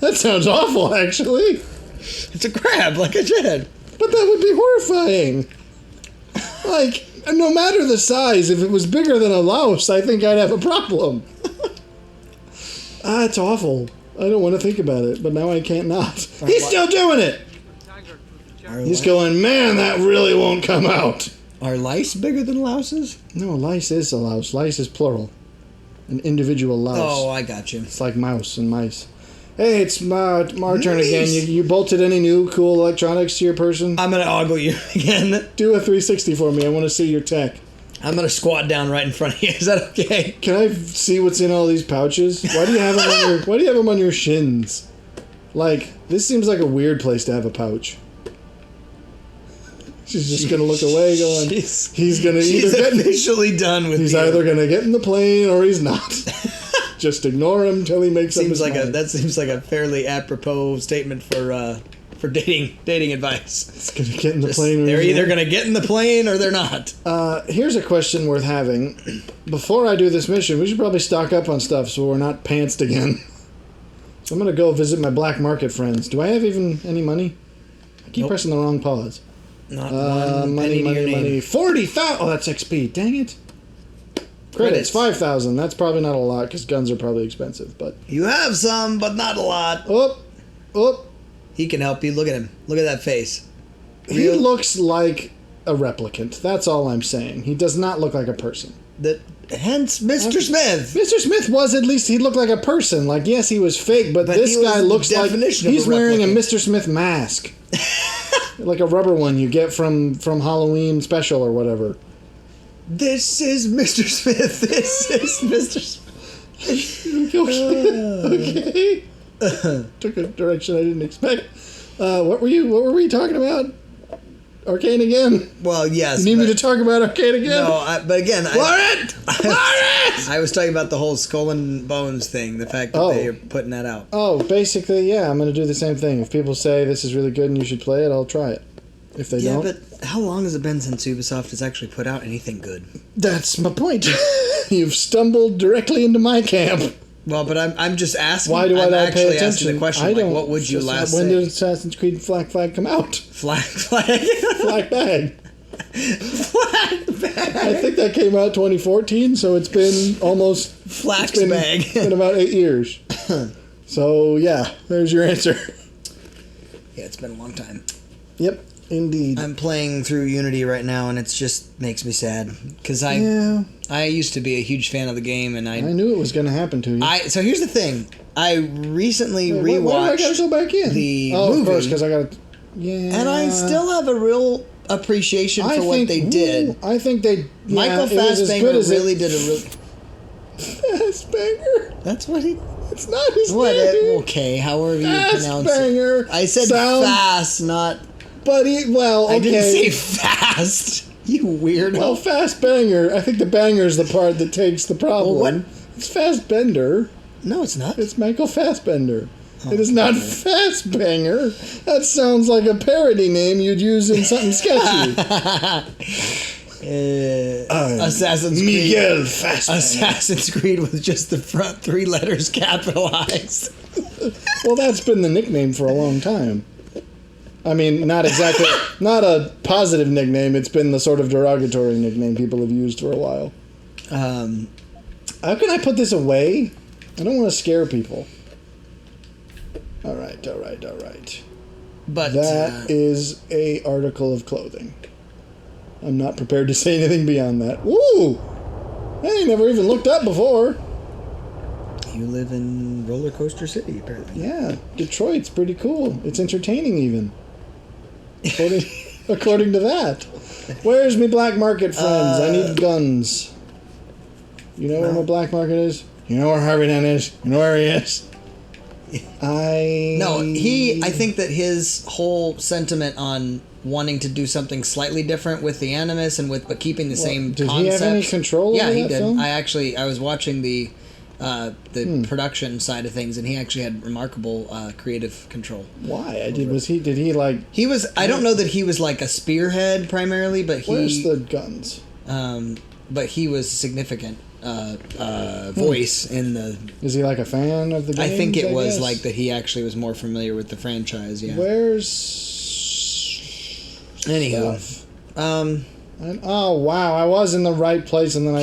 That sounds awful, actually.
It's a crab, like I said.
But that would be horrifying. Like, no matter the size, if it was bigger than a louse, I think I'd have a problem. It's awful. I don't want to think about it, but now I can't not. He's still doing it! He's going, man, that really won't come out.
Are lice bigger than louses?
No, lice is a louse. Lice is plural. An individual louse.
Oh, I got you.
It's like mouse and mice. Hey, it's my turn again. You bolted any new cool electronics to your person?
I'm going to ogle you again.
Do a 360 for me. I want to see your tech.
I'm going to squat down right in front of you. Is that okay?
Can I see what's in all these pouches? Why do you have them on your shins? Like, this seems like a weird place to have a pouch. She's just going to look away going, he's going to
She's officially done with
He's
you.
either going to get in the plane or he's not. Just ignore him till he makes up his mind.
That seems like a fairly apropos statement for dating advice.
It's going to get in the plane.
They're either going to get in the plane or they're not.
Here's a question worth having. Before I do this mission, we should probably stock up on stuff so we're not pantsed again. So I'm going to go visit my black market friends. Do I have even any money? I keep pressing the wrong pause.
Not one penny to your name.
Money. 40,000. Oh, that's XP. Dang it. Credits 5,000. That's probably not a lot because guns are probably expensive. But
you have some, but not a lot.
Oh.
He can help you. Look at him. Look at that face.
He looks like a replicant. That's all I'm saying. He does not look like a person.
Hence, Mr. Smith.
Mr. Smith was, at least he looked like a person. Like, yes, he was fake, but this guy looks like he's wearing a Mr. Smith mask. Like a rubber one you get from Halloween special or whatever.
This is Mr. Smith. This is Mr. Smith.
Okay. Took a direction I didn't expect. What were we talking about? Arcane again?
Well, yes.
You need me to talk about Arcane again?
No, but again...
Lawrence!
I was talking about the whole Skull and Bones thing, the fact that they're putting that out.
Oh, basically, yeah, I'm going to do the same thing. If people say this is really good and you should play it, I'll try it. If they don't...
Yeah, but how long has it been since Ubisoft has actually put out anything good?
That's my point. You've stumbled directly into my camp.
Well, but I'm just asking.
Why do I not pay attention?
Asking the question, like, what would you last
when
say?
did Assassin's Creed Flag come out?
Flag?
Flag Bag.
Flag Bag.
I think that came out 2014, so it's been almost...
Flax Bag.
It's been about 8 years. So, yeah, there's your answer.
Yeah, it's been a long time.
Yep, indeed.
I'm playing through Unity right now, and it just makes me sad. Because I used to be a huge fan of the game, and I
knew it was going to happen to you.
So here's the thing. I recently rewatched
why do I got to go back in?
The movie.
Of course, because I got to... Yeah.
And I still have a real appreciation for what they did.
I think they...
Michael Fassbender really did a real...
Fassbender?
That's what he...
It's not his name.
Okay, however you pronounce it. I said fast, not...
But okay.
I didn't say fast. You weirdo.
Well, fast banger. I think the banger's the part that takes the problem.
Well, what?
It's Fassbender.
No, it's not.
It's Michael Fassbender. It is not Fastbanger. That sounds like a parody name you'd use in something sketchy.
Assassin's Creed.
Miguel Fassbender.
Assassin's Creed with just the front 3 letters capitalized.
Well, that's been the nickname for a long time. I mean, not exactly, not a positive nickname. It's been the sort of derogatory nickname people have used for a while. How can I put this away? I don't want to scare people. All right.
But
That is a article of clothing. I'm not prepared to say anything beyond that. Woo! Hey, never even looked up before.
you live in Roller Coaster City, apparently.
Yeah, Detroit's pretty cool. It's entertaining, even. According to that. Where's me black market friends? I need guns. You know where my black market is? You know where Harvey Dent is? You know where he is?
I think that his whole sentiment on wanting to do something slightly different with the Animus and but keeping the same
did
concepts.
he have any control
Yeah,
over
he
that
did.
film?
I was watching the production side of things, and he actually had remarkable creative control.
Why? Did he like...
He was. I don't know that he was like a spearhead primarily, but
Where's the guns?
But he was a significant voice in the.
Is he like a fan of the games?
I think it was
guess?
like that. He actually was more familiar with the franchise. Yeah.
Where's...
Anyhow,
stuff? Oh, wow. I was in the right place, and then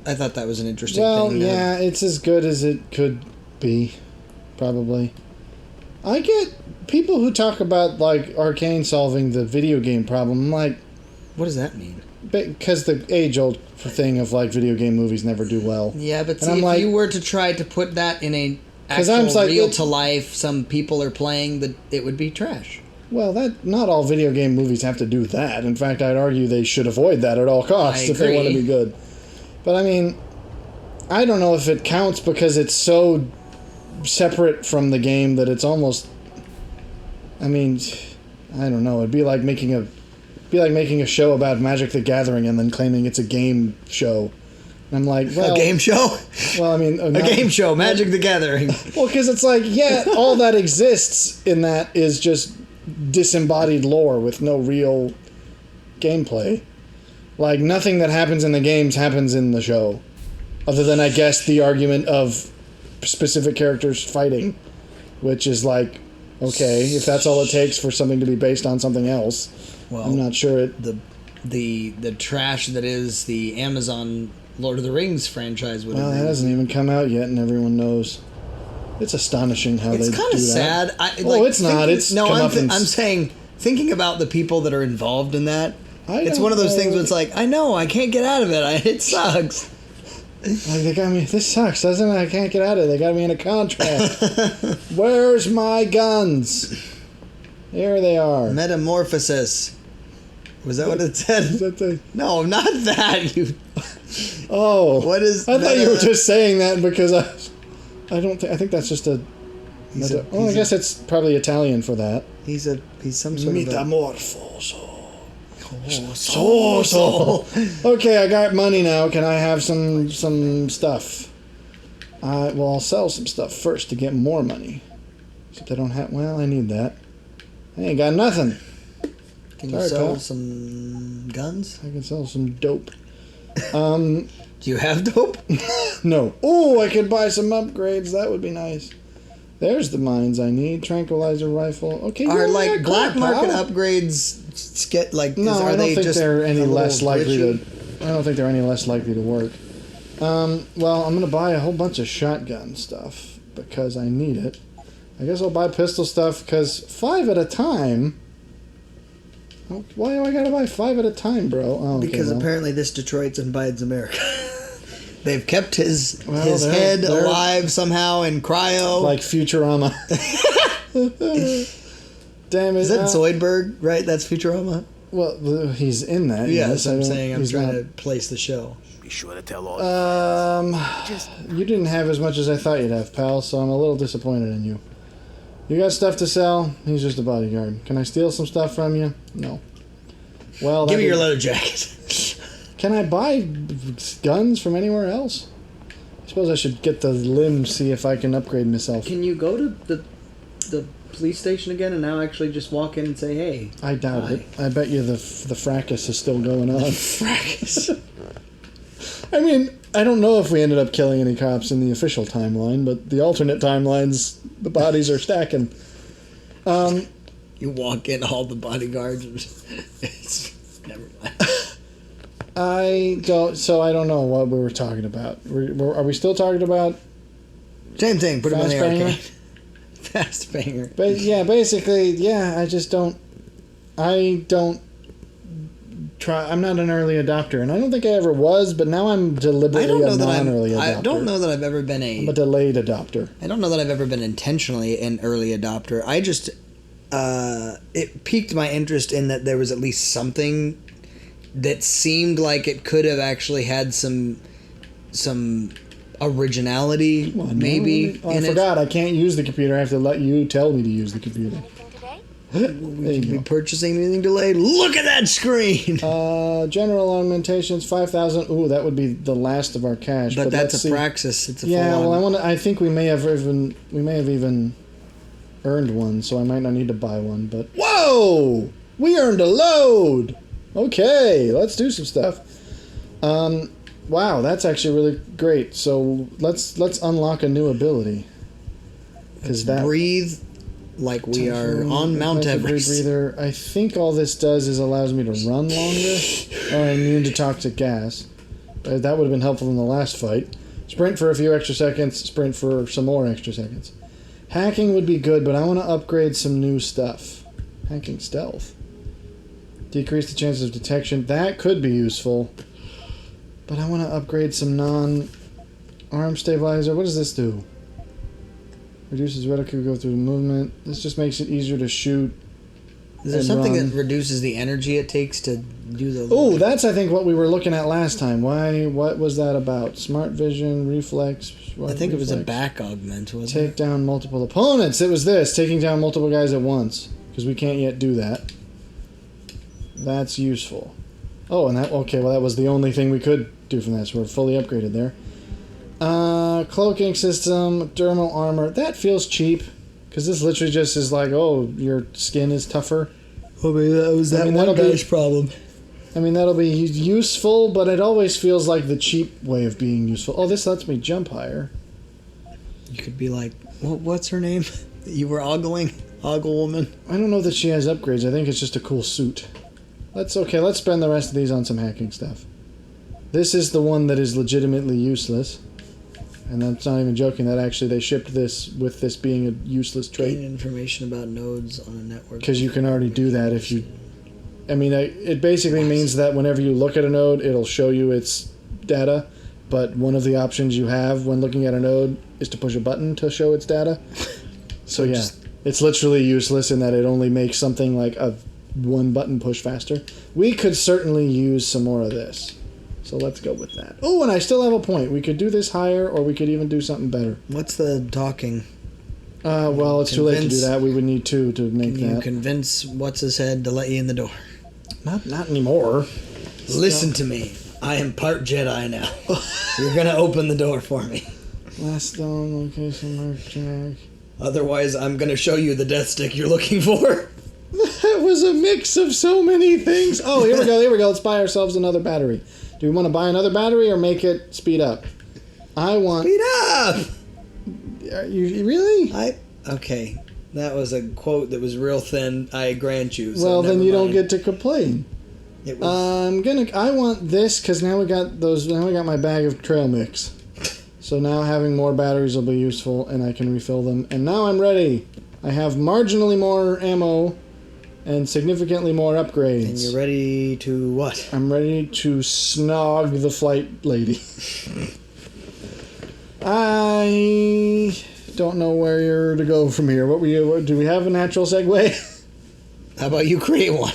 I thought that was an interesting
Well,
thing.
yeah, it's as good as it could be, probably. I get people who talk about, like, Arcane solving the video game problem. I'm like...
What does that mean?
Because the age-old thing of, like, video game movies never do well.
Yeah, but
And
see,
I'm
if
like-
you were to try to put that in a
'Cause I'm
actual
like,
real-to-life, some people are playing, that it would be trash.
Well, not all video game movies have to do that. In fact, I'd argue they should avoid that at all costs if they want to
agree.
be good. But, I mean, I don't know if it counts because it's so separate from the game that it's almost... I mean, I don't know. It'd be like making a show about Magic the Gathering and then claiming it's a game show. And I'm like, well...
A game show?
Well, I mean...
A game show, Magic the Gathering.
Well, because it's like, yeah, all that exists in that is just disembodied lore with no real gameplay. Like, nothing that happens in the games happens in the show. Other than, I guess, the argument of specific characters fighting. Which is like, okay, if that's all it takes for something to be based on something else,
Well,
I'm not sure it...
The trash that is the Amazon Lord of the Rings franchise would
Well,
have
it
been.
hasn't even come out yet, and everyone knows. It's astonishing how
It's
they do
kind
that.
of sad.
It's not. It's
no.
comeuppance.
I'm saying, thinking about the people that are involved in that. It's
don't
one of those things
know.
where it's like, I know, I can't get out of it. It sucks.
Like, they got me... This sucks, doesn't it? I can't get out of it. They got me in a contract. Where's my guns? Here they are.
Metamorphosis. Was that what it said?
Is that the...
No, not that. You.
Oh.
What is?
I thought you were just saying that because I don't think... I think that's just a... I guess it's probably Italian for that.
He's some sort of a...
Metamorphoso.
So.
Okay, I got money now. Can I have some stuff? I'll sell some stuff first to get more money. Except I don't have... Well, I need that. I ain't got nothing.
Can
Sorry,
you sell
pal.
some guns?
I can sell some dope.
Do you have dope?
No. Oh, I could buy some upgrades. That would be nice. There's the mines I need. Tranquilizer rifle. Okay,
Are
you're
like
right,
black market
pal.
upgrades get like?
No,
are
I don't
they
think
just
they're any
a little
less likely
glitchy?
to. I don't think they're any less likely to work. Well, I'm gonna buy a whole bunch of shotgun stuff because I need it. I guess I'll buy pistol stuff because 5 at a time. Why do I gotta buy 5 at a time, bro? Oh, okay,
Because
well.
apparently this Detroit's and Biden's America. They've kept his
Well,
head
they're-
alive somehow in cryo.
Like Futurama. Damn it!
Is that Zoidberg? Right, that's Futurama.
Well, he's in that.
Yes,
I
I'm
don't-
saying I'm
he's
trying
not-
to place the show.
Be sure to tell all.
You didn't have as much as I thought you'd have, pal, so I'm a little disappointed in you. You got stuff to sell? He's just a bodyguard. Can I steal some stuff from you? No. Well,
Give me your
that'd
leather jacket.
Can I buy guns from anywhere else? I suppose I should get the limb, see if I can upgrade myself.
Can you go to the police station again and now actually just walk in and say, hey?
I doubt it. I bet you the fracas is still going on.
Fracas.
I mean, I don't know if we ended up killing any cops in the official timeline, but the alternate timelines, the bodies are stacking.
You walk in, all the bodyguards. Never mind.
I don't know what we were talking about. Are we still talking about
Same thing, put them in the
Fast banger?
arcade. Fast banger.
But yeah, basically, yeah, I don't try. I'm not an early adopter, and I don't think I ever was, but now I'm deliberately a non-early adopter.
I don't know that I've ever been
I'm a delayed adopter.
I don't know that I've ever been intentionally an early adopter. I just it piqued my interest in that there was at least something that seemed like it could have actually had some originality, maybe.
I forgot. I can't use the computer. I have to let you tell me to use the computer. There
We could
you
be
go.
purchasing anything delayed. Look at that screen.
General augmentations 5,000. Ooh, that would be the last of our cash.
But that's
let's
a
see.
praxis. It's a
Yeah,
full-on.
well, I think we may have even earned one, so I might not need to buy one. But whoa, we earned a load. Okay, let's do some stuff. Wow, that's actually really great. So let's unlock a new ability. Because that
breathe like we are on Mount Everest.
Breather. I think all this does is allows me to run longer. Oh, I'm immune to toxic gas. That would have been helpful in the last fight. Sprint for a few extra seconds. Sprint for some more extra seconds. Hacking would be good, but I want to upgrade some new stuff. Hacking stealth. Decrease the chances of detection. That could be useful. But I want to upgrade some non-arm stabilizer. What does this do? Reduces reticle go through movement. This just makes it easier to shoot.
Is there
and
something
run.
that reduces the energy it takes to do the...
Oh, that's I think what we were looking at last time. What was that about? Smart vision, reflex.
I think it was a
reflex.
back augment, wasn't
Take down multiple opponents. It was this, taking down multiple guys at once. Because we can't yet do that. That's useful. Oh, and that, okay, well that was the only thing we could do from that, so we're fully upgraded there. Cloaking system, dermal armor. That feels cheap. Because this literally just is like, oh, your skin is tougher.
I mean, that was that
that'll
one guy's problem.
I mean, that'll be useful, but it always feels like the cheap way of being useful. Oh, this lets me jump higher.
You could be like, what's her name? You were ogling? Ogle woman?
I don't know that she has upgrades. I think it's just a cool suit. Let's spend the rest of these on some hacking stuff. This is the one that is legitimately useless. And that's not even joking. That actually they shipped this with this being a useless
Gain
trait.
information about nodes on a network.
Because you can already do that if you... I mean, it basically means that whenever you look at a node, it'll show you its data. But one of the options you have when looking at a node is to push a button to show its data. So yeah, it's literally useless in that it only makes something like a one button push faster. We could certainly use some more of this. So let's go with that. Oh, and I still have a point. We could do this higher, or we could even do something better.
What's the talking?
Well, it's too late to do that. We would need two to make
Can you
that.
convince what's-his-head to let you in the door?
Not anymore.
Listen to me. I am part Jedi now. You're gonna open the door for me.
Last stone location mark jack.
Otherwise, I'm gonna show you the death stick you're looking for.
That was a mix of so many things. Oh, here we go. Let's buy ourselves another battery. Do we want to buy another battery or make it speed up? I want...
Speed up!
Are you really?
Okay. That was a quote that was real thin, I grant you. So
Well, then
never
you don't
mind.
get to complain.
It was...
I want this because now we got my bag of trail mix. So now having more batteries will be useful and I can refill them. And now I'm ready. I have marginally more ammo and significantly more upgrades.
And you're ready to what?
I'm ready to snog the flight lady. I don't know where to go from here. Do we have a natural segue?
How about you create one?